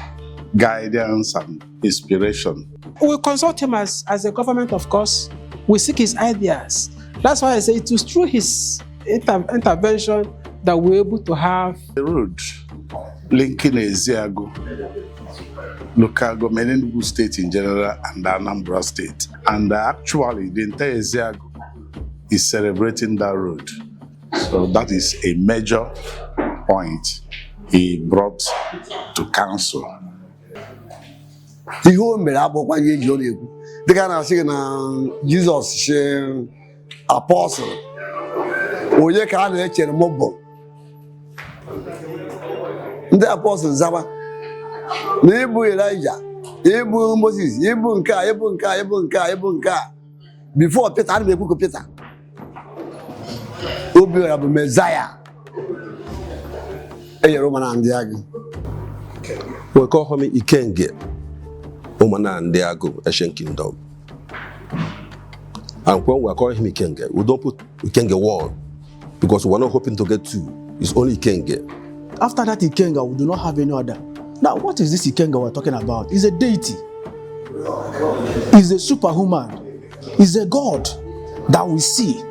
guidance and inspiration. We consult him as a government, of course. We seek his ideas. That's why I say it was through his intervention that we're able to have the road linking Eziago, local government in Enugu State in general, and Anambra State. And actually, the entire Eziago is celebrating that road. So that is a major point he brought to council. Ihe o mere abụkwa ihe eji ọ na-ekwu dịka na-asị na Jizọs she apostle onye ka a na-echere mọbụ ndị apostles zaba na ịbụ Elijah, ịbụ Moses, ịbụ nke a, ịbụ nke a, ịbụ nke a, ịbụ nke a. Before Peter, a na-ekwu ka Peter Obiora bụ Messiah enyere Omananda. We call him Ike'S, Omananda Asian Kingdom. And when we call him Ike'S, we don't put Ike'S 1 because we're not hoping to get 2. It's only Ike'S. After that Ike'S, we do not have any other. Now, what is this Ike'S we're talking about? It's a deity. It's a superhuman. It's a God that we see.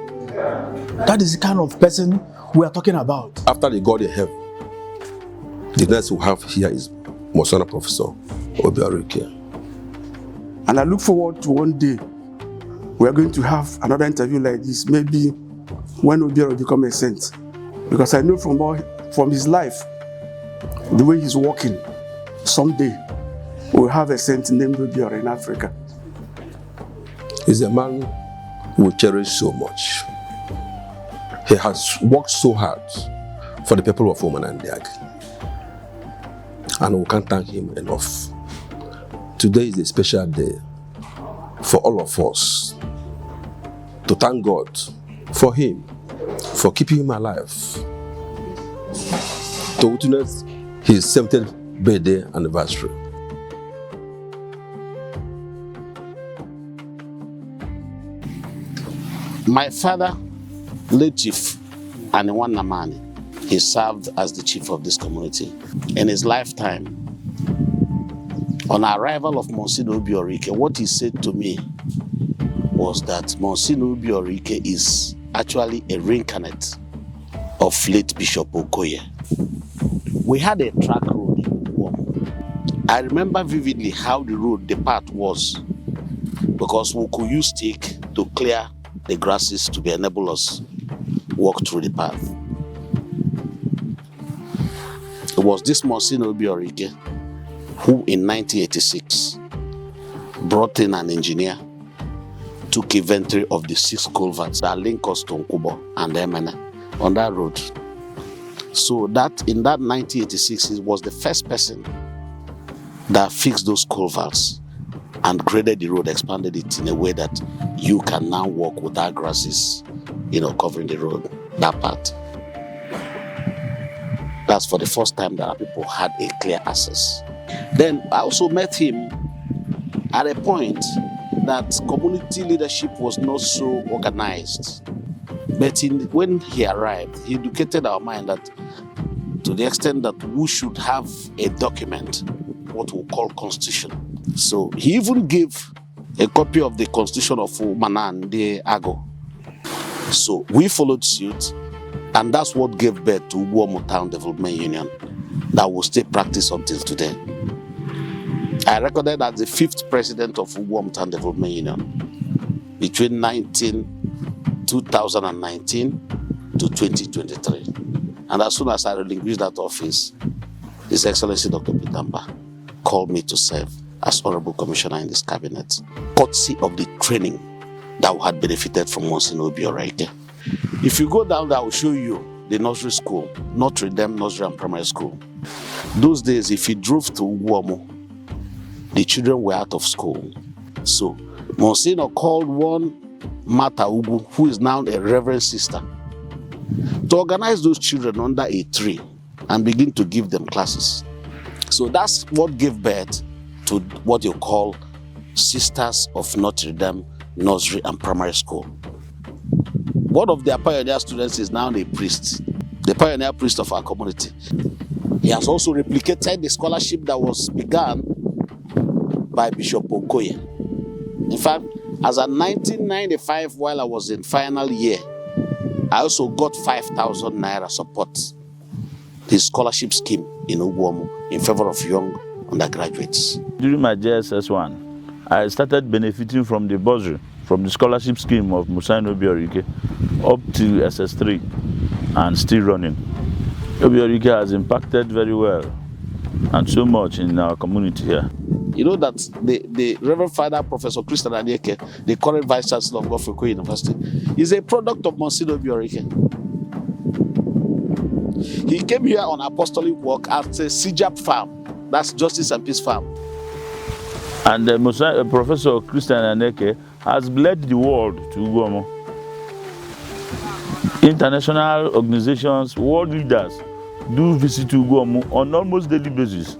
That is the kind of person we are talking about. After the God in heaven, the next we have here is Monsignor Professor Obiora. And I look forward to one day we are going to have another interview like this, maybe when Obiora become a saint. Because I know from his life, the way he's walking, someday we'll have a saint named Obiora in Africa. He's a man we cherish so much. He has worked so hard for the people of Omananda, and we can't thank him enough. Today is a special day for all of us to thank God for him, for keeping him alive, to witness his 70th birthday anniversary. My father, late Chief Aniwanamani, he served as the chief of this community. In his lifetime, on arrival of Monsignor Obiora, what he said to me was that Monsignor Obiora is actually a reincarnate of late Bishop Okoye. We had a track road in Uwom. I remember vividly how the path was, because we could use stick to clear the grasses to be enable us walk through the path. It was this Monsignor Obiora who in 1986 brought in an engineer took inventory of the 6 culverts that link us to Nkubo and Emene on that road. So that in that 1986, he was the first person that fixed those culverts and graded the road, expanded it in a way that you can now walk without grasses, covering the road, that part. That's for the first time that people had a clear access. Then I also met him at a point that community leadership was not so organized. But when he arrived, he educated our mind that to the extent that we should have a document, what we call constitution. So he even gave a copy of the constitution of Manan de Ago. So we followed suit, and that's what gave birth to Ugwomo Town Development Union that will still practice until today. I recorded as the 5th president of Ugwomo Town Development Union between 2019 to 2023. And as soon as I relinquished that office, His Excellency Dr. Pitamba called me to serve as Honorable Commissioner in this cabinet, courtesy of the training that we had benefited from Monsignor Obiora. If you go down there, I will show you the nursery school, Notre Dame Nursery and Primary School. Those days, if you drove to Ugwomo, the children were out of school. So Monsignor called one Mata Ugu, who is now a reverend sister, to organize those children under a tree and begin to give them classes. So that's what gave birth to what you call Sisters of Notre Dame Nursery and Primary School. One of their pioneer students is now a priest, the pioneer priest of our community. He has also replicated the scholarship that was begun by Bishop Okoye. In fact, as a 1995, while I was in final year, I also got 5,000 naira support, the scholarship scheme in Ugwomo in favor of young undergraduates. During my JSS1, I started benefiting from the bursary, from the scholarship scheme of Monsignor Obiora up to SS3 and still running. Obiora has impacted very well and so much in our community here. You know that the Reverend Father Professor Christian Anieke, the current Vice Chancellor of Godfrey University, is a product of Monsignor Obiora. He came here on apostolic work at a CIDJAP farm, that's Justice and Peace Farm. And Professor Christian Anieke has led the world to Ugwomo. International organizations, world leaders do visit Ugwomo on almost daily basis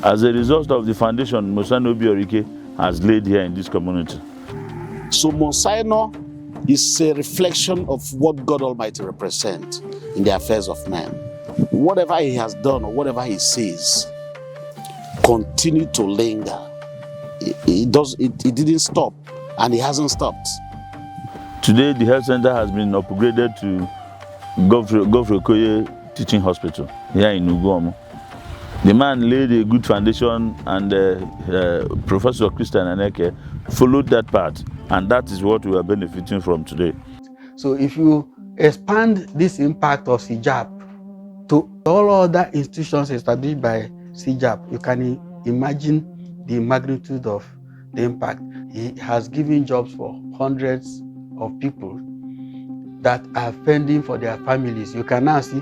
as a result of the foundation Monsignor Obiora has laid here in this community. So Monsignor is a reflection of what God Almighty represents in the affairs of man. Whatever he has done or whatever he says, continue to linger. It didn't stop, and it hasn't stopped. Today, the health center has been upgraded to Godfrey Okoye Teaching Hospital here in Ugwomo. The man laid a good foundation, and Professor Christian Anieke followed that path, and that is what we are benefiting from today. So if you expand this impact of CIDJAP to all other institutions established by CIDJAP, you can imagine the magnitude of the impact. He has given jobs for hundreds of people that are fending for their families. You can now see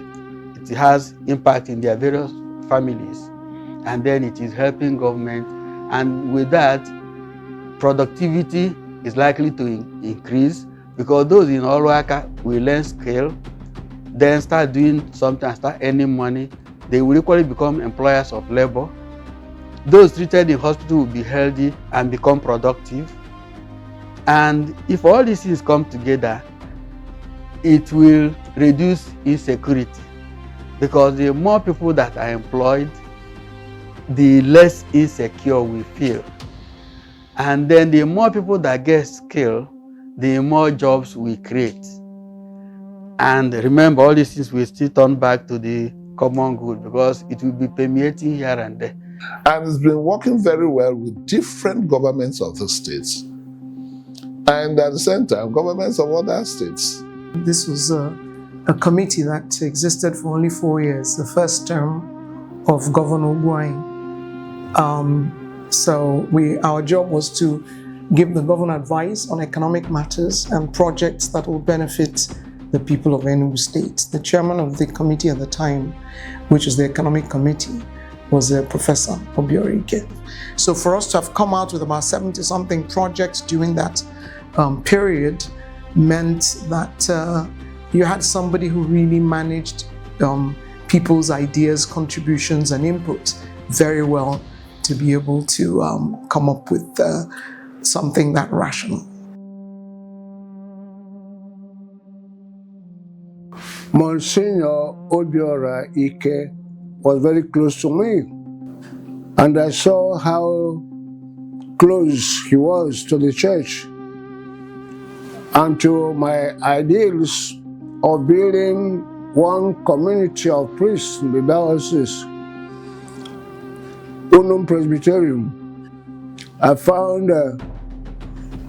it has impact in their various families, and then it is helping government, and with that, productivity is likely to increase because those in Oluaka will learn scale, then start doing something, start earning money. They will equally become employers of labor. Those treated in hospital will be healthy and become productive. And if all these things come together, it will reduce insecurity, because the more people that are employed, the less insecure we feel. And then the more people that get skill, the more jobs we create. And remember, all these things will still turn back to the common good, because it will be permeating here and there. And it's been working very well with different governments of the states, and at the same time, governments of other states. This was a committee that existed for only 4 years, the first term of Governor Ogwuanyi. So our job was to give the governor advice on economic matters and projects that will benefit the people of Enugu State. The chairman of the committee at the time, which is the Economic Committee, was Professor Obiora Ike. So for us to have come out with about 70-something projects during that period meant that you had somebody who really managed people's ideas, contributions, and input very well to be able to come up with something that rational. Monsignor Obiora Ike was very close to me, and I saw how close he was to the church and to my ideals of building one community of priests in the diocese, Unum Presbyterium. I found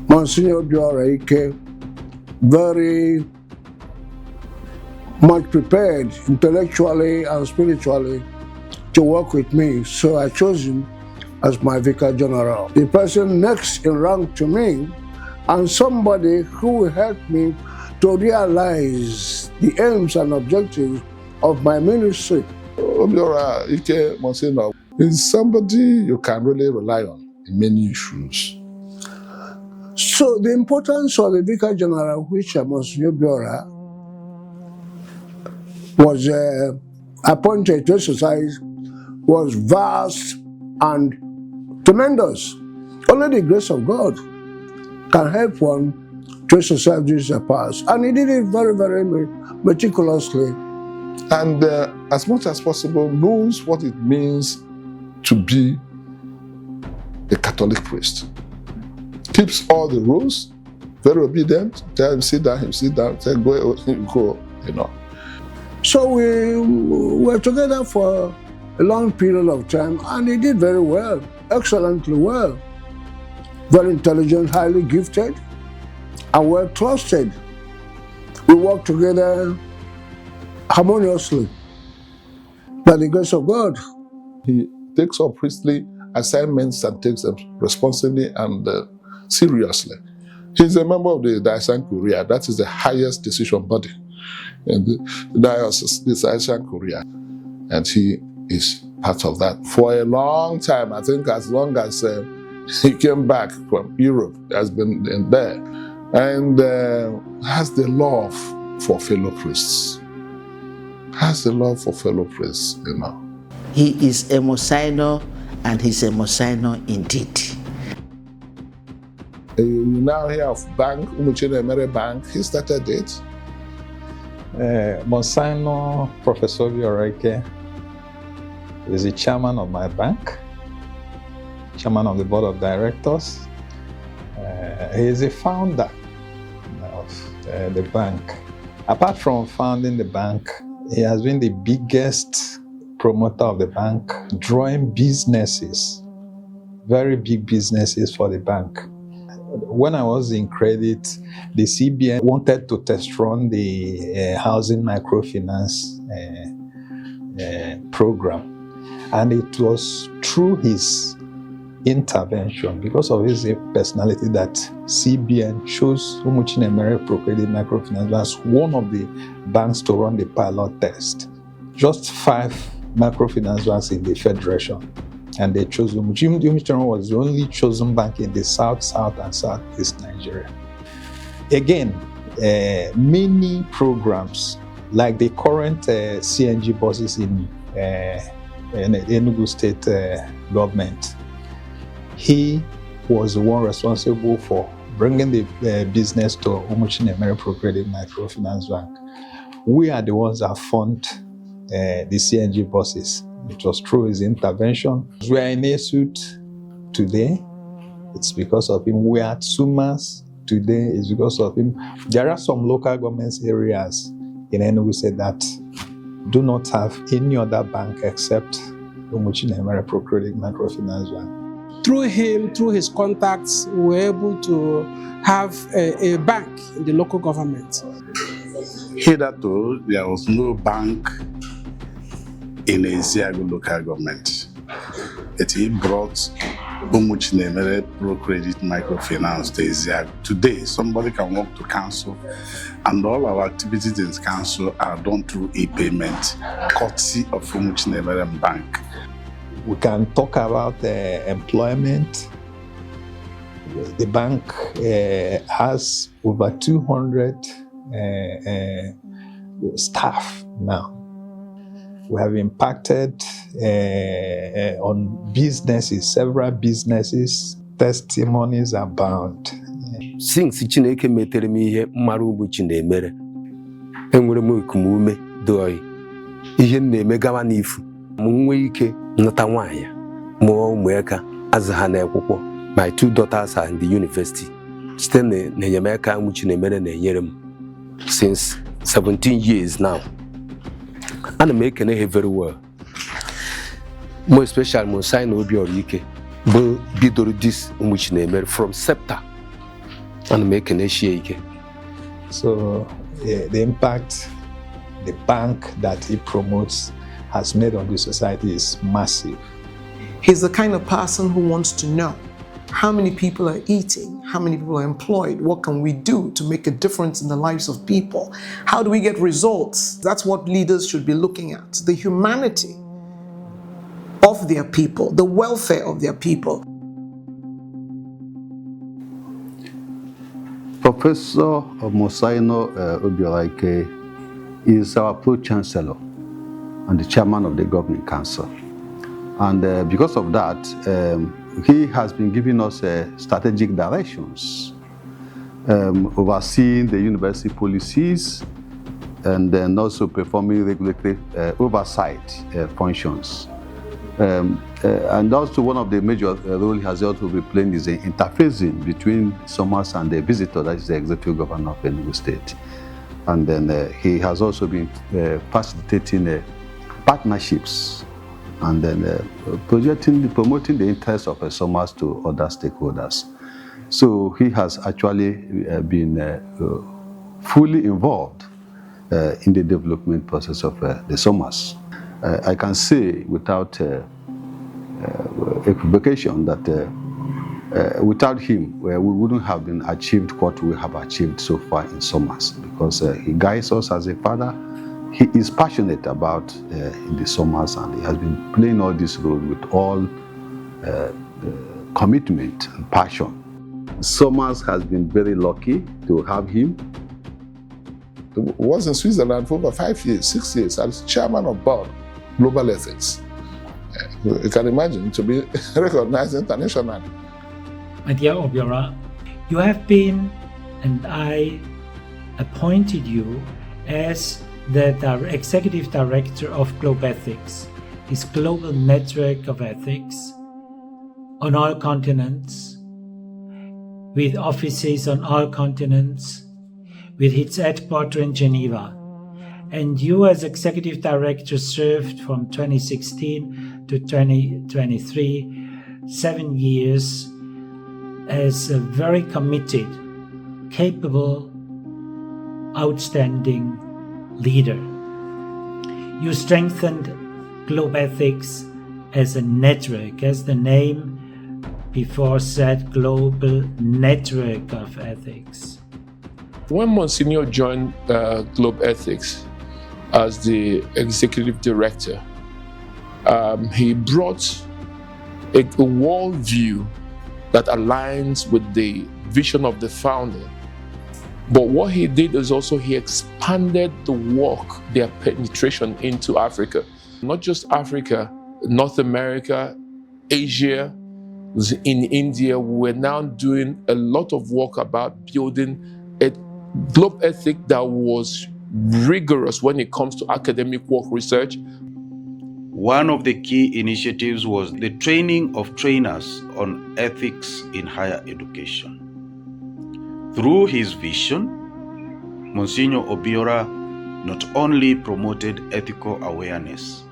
Monsignor Obiora Ike very much prepared intellectually and spiritually to work with me, so I chose him as my Vicar General. The person next in rank to me, and somebody who will help me to realize the aims and objectives of my ministry. Obiora Ike Monsignor is somebody you can really rely on in many issues. So the importance of the Vicar General, which Monsignor Obiora was appointed to exercise, was vast and tremendous. Only the grace of God can help one to exercise these powers. And he did it very, very meticulously. And as much as possible knows what it means to be a Catholic priest. Keeps all the rules, very obedient. Tell him sit down, tell him go, you know. So we were together for a long period of time, and he did very well, excellently well. Very intelligent, highly gifted, and well trusted. We worked together harmoniously by the grace of God. He takes up priestly assignments and takes them responsibly and seriously. He's a member of the Diocese Curia. That is the highest decision body in the diocese, the Diocese Curia. And he is part of that for a long time. I think as long as he came back from Europe, has been in there, and has the love for fellow priests. Has the love for fellow priests, you know. He is a Monsignor, and he's a Monsignor indeed. You now hear of Bank, Umuchine Bank. He started it. Monsignor Professor Obiora Ike is the chairman of my bank, chairman of the board of directors. He is the founder of the bank. Apart from founding the bank, he has been the biggest promoter of the bank, drawing businesses, very big businesses for the bank. When I was in credit, the CBN wanted to test run the housing microfinance program. And it was through his intervention, because of his personality, that CBN chose Umuchine Mere Procredit Microfinance as one of the banks to run the pilot test. Just 5 microfinance banks in the federation. And they chose Umuchine. Umuchine was the only chosen bank in the South, and Southeast Nigeria. Again, many programs, like the current CNG buses in Enugu State government, he was the one responsible for bringing the business to Umuchine Mere Procredit Microfinance Bank. We are the ones that fund the CNG buses. It was through his intervention. We are in Esut today. It's because of him. We are at Sumas today. It's because of him. There are some local government areas in Enugu State that do not have any other bank except Umuchine Mere Procredit Microfinance Bank. Through him, through his contacts, we were able to have a bank in the local government. Hitherto, there was no bank in a Isiagu local government. He brought Umuchinemere Pro Credit Microfinance to today, somebody can walk to council, and all our activities in council are done through e-payment, courtesy of Umuchinemere Bank. We can talk about employment. The bank has over 200 staff now. We have impacted on businesses, several businesses. Testimonies abound. Since Chineke metere m ihe mmarụ ụbọchị na-emere, enwere m ikumume doi ihe na-eme gawa n'ifu. M nwee ike nata nwaanyị mụọ ụmụaka azụ ha n'akwụkwọ. My 2 daughters are in the university. Site n'enyemaka ụmụ Chinemere na-enyere m since 17 years now. And I make it very well. More especially Monsignor Obiora will be doing this from SEPTA and make an issue. So the impact the bank that he promotes has made on the society is massive. He's the kind of person who wants to know how many people are eating, how many people are employed, what can we do to make a difference in the lives of people? How do we get results? That's what leaders should be looking at. The humanity of their people, the welfare of their people. Professor Monsignor Obiora is our Pro-Chancellor and the Chairman of the Governing Council. And because of that, he has been giving us strategic directions, overseeing the university policies, and then also performing regulatory oversight functions. And also one of the major roles he has also been playing is the interfacing between SOMAS and the visitor, that is the executive governor of Enugu State. And then he has also been facilitating partnerships and then promoting the interests of SOMAS to other stakeholders. So he has actually been fully involved in the development process of the SOMAS. I can say without equivocation that without him, we wouldn't have been achieved what we have achieved so far in SOMAS, because he guides us as a father. He is passionate about in the SOMAS, and he has been playing all this role with all commitment and passion. SOMAS has been very lucky to have him. He was in Switzerland for over 5 years, 6 years, as chairman of board, Global Ethics. You can imagine to be recognized internationally. My dear Obiora, you have been, and I appointed you as the Executive Director of Global Ethics, this global network of ethics on all continents, with offices on all continents, with its headquarters in Geneva. And you as Executive Director served from 2016 to 2023, 7 years, as a very committed, capable, outstanding leader. You strengthened Global Ethics as a network, as the name before said, global network of ethics. When Monsignor joined Global Ethics as the executive director, he brought a worldview that aligns with the vision of the founder. But what he did is also he expanded the work, their penetration into Africa. Not just Africa, North America, Asia, in India. We're now doing a lot of work about building a global ethic that was rigorous when it comes to academic work research. One of the key initiatives was the training of trainers on ethics in higher education. Through his vision, Monsignor Obiora not only promoted ethical awareness,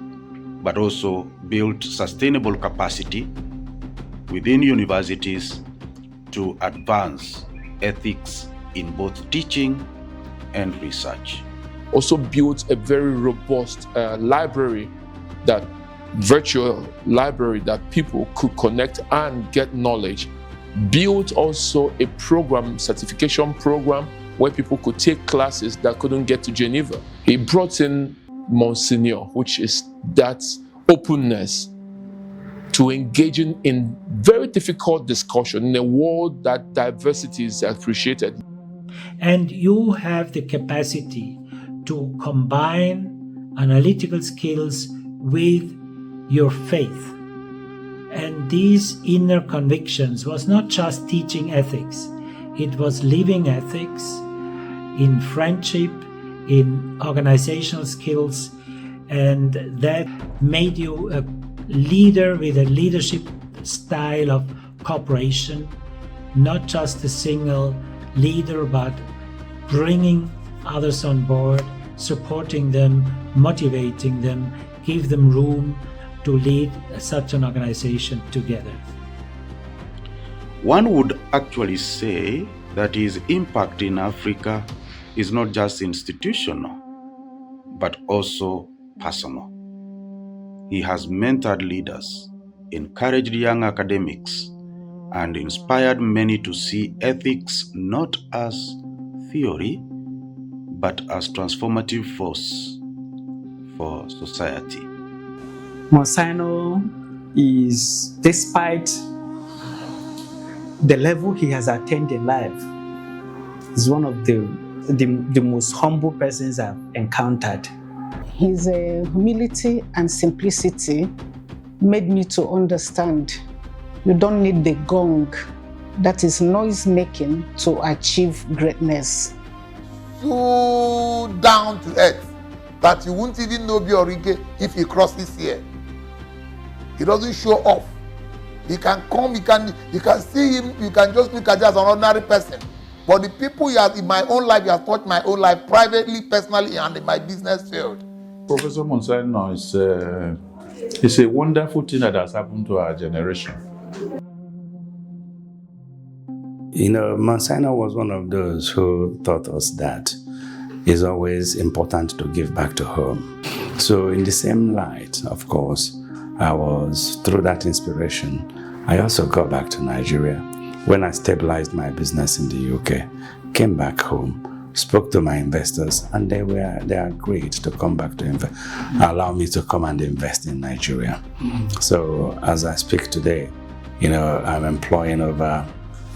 but also built sustainable capacity within universities to advance ethics in both teaching and research. Also built a very robust library that virtual library that people could connect and get knowledge. Built also a program, certification program, where people could take classes that couldn't get to Geneva. He brought in Msgr, which is that openness to engaging in very difficult discussion in a world that diversity is appreciated. And you have the capacity to combine analytical skills with your faith. And these inner convictions was not just teaching ethics, it was living ethics in friendship, in organizational skills, and that made you a leader with a leadership style of cooperation, not just a single leader, but bringing others on board, supporting them, motivating them, give them room to lead such an organization together. One would actually say that his impact in Africa is not just institutional, but also personal. He has mentored leaders, encouraged young academics, and inspired many to see ethics not as theory, but as transformative force for society. Msgr is, despite the level he has attained in life, is one of the most humble persons I've encountered. His humility and simplicity made me to understand you don't need the gong, that is noise making, to achieve greatness. So down to earth that you won't even know Obiora if he crosses here. He doesn't show off. He can come, you can see him, you can just look at him as an ordinary person. But the people he has in my own life, he has touched my own life privately, personally, and in my business field. Professor Msgr is a wonderful thing that has happened to our generation. You know, Msgr was one of those who taught us that it's always important to give back to home. So in the same light, of course, I was, through that inspiration, I also got back to Nigeria. When I stabilized my business in the UK, came back home, spoke to my investors, and they agreed to come back to allow me to come and invest in Nigeria. So as I speak today, you know, I'm employing over,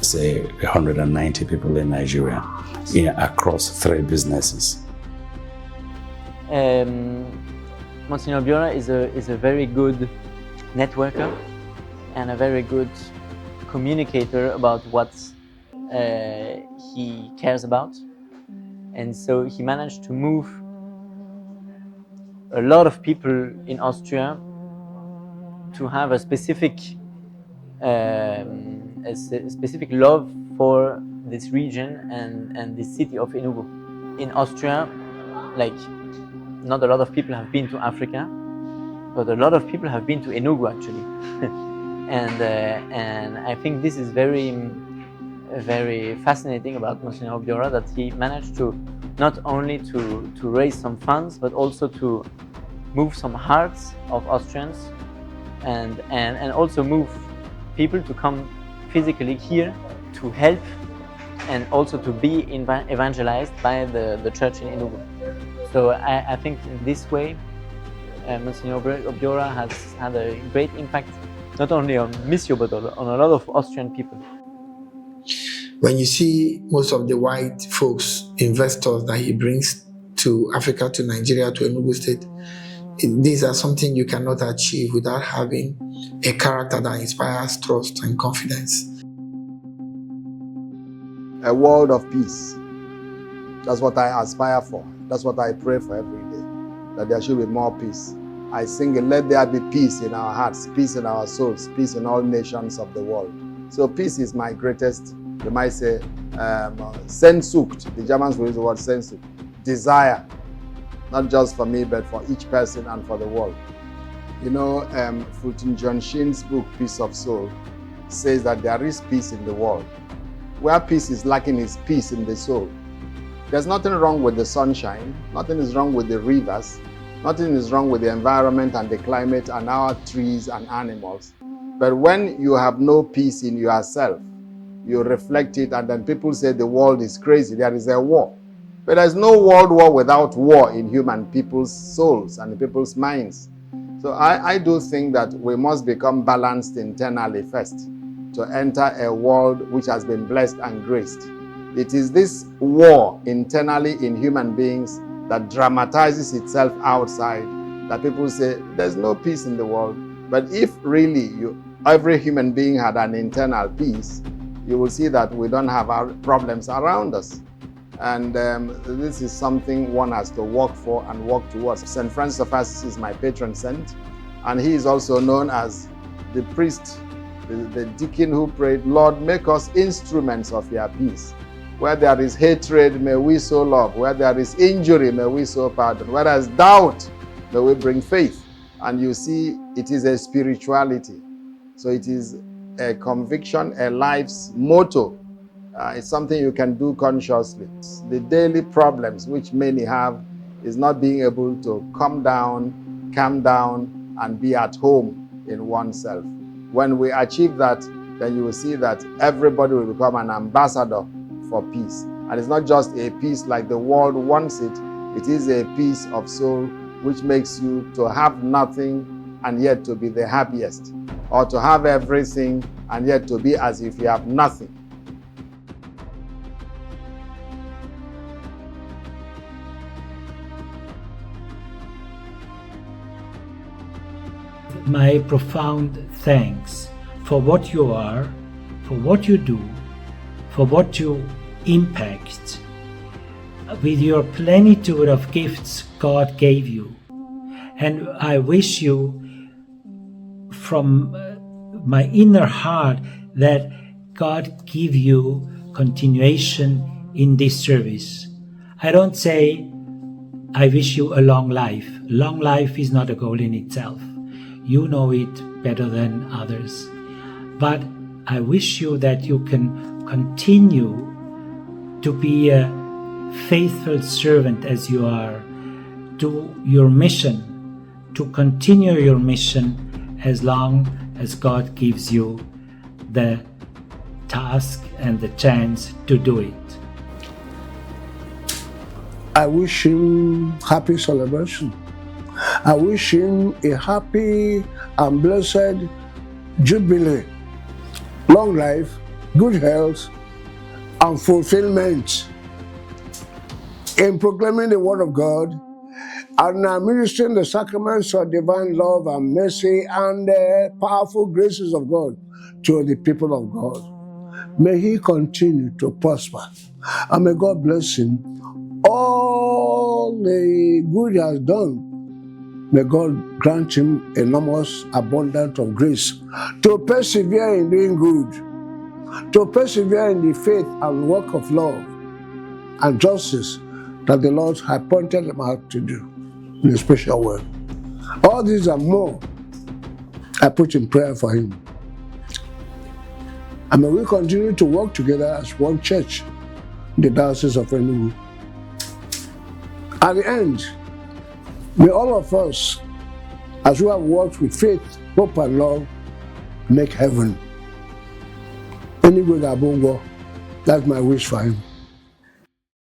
say, 190 people in Nigeria, across 3 businesses. Msgr Obiora is a very good networker and a very good communicator about what he cares about. And so he managed to move a lot of people in Austria to have a specific love for this region and the city of Enugu. In Austria, like, not a lot of people have been to Africa, but a lot of people have been to Enugu actually. and I think this is very fascinating about Msgr Obiora, that he managed to not only to raise some funds, but also to move some hearts of Austrians and also move people to come physically here to help and also to be evangelized by the church in Enugu. So I think in this way, Msgr Obiora has had a great impact, not only on Msgr, but on a lot of Austrian people. When you see most of the white folks, investors that he brings to Africa, to Nigeria, to Enugu State, these are something you cannot achieve without having a character that inspires trust and confidence. A world of peace. That's what I aspire for. That's what I pray for every day, that there should be more peace. I sing, let there be peace in our hearts, peace in our souls, peace in all nations of the world. So peace is my greatest, you might say, Sehnsucht. The Germans will use the word Sehnsucht. Desire, not just for me, but for each person and for the world. You know, Fulton John Sheen's book, Peace of Soul, says that there is peace in the world. Where peace is lacking is peace in the soul. There's nothing wrong with the sunshine, nothing is wrong with the rivers, Nothing is wrong with the environment and the climate and our trees and animals. But when you have no peace in yourself, you reflect it, and then people say the world is crazy, there is a war. But there's no world war without war in human people's souls and people's minds. So I do think that we must become balanced internally first to enter a world which has been blessed and graced. It is this war internally in human beings that dramatizes itself outside, that people say there's no peace in the world. But if really every human being had an internal peace, you will see that we don't have our problems around us. And this is something one has to work for and work towards. St. Francis of Assisi is my patron saint, and he is also known as the priest, the deacon who prayed, Lord, make us instruments of your peace. Where there is hatred, may we sow love. Where there is injury, may we sow pardon. Where there is doubt, may we bring faith. And you see, it is a spirituality. So it is a conviction, a life's motto. It's something you can do consciously. The daily problems which many have is not being able to calm down, and be at home in oneself. When we achieve that, then you will see that everybody will become an ambassador for peace. And it's not just a peace like the world wants it. It is a peace of soul which makes you to have nothing and yet to be the happiest, or to have everything and yet to be as if you have nothing. My profound thanks for what you are, for what you do, for what you impact with your plenitude of gifts God gave you. And I wish you from my inner heart that God give you continuation in this service. I don't say I wish you a long life. Long life is not a goal in itself. You know it better than others. But I wish you that you can continue to be a faithful servant as you are to your mission, to continue your mission as long as God gives you the task and the chance to do it. I wish him happy celebration. I wish him a happy and blessed jubilee, long life, good health, and fulfillment in proclaiming the word of God and administering the sacraments of divine love and mercy and the powerful graces of God to the people of God. May he continue to prosper, and may God bless him all the good he has done. May God grant him enormous abundance of grace to persevere in doing good, to persevere in the faith and work of love and justice that the Lord has appointed him out to do in a special way. All these and more I put in prayer for him. And may we continue to work together as one church in the Diocese of Enugu. At the end, may all of us, as we have worked with faith, hope, and love, make heaven. Enugu Gabongo, that's my wish for him.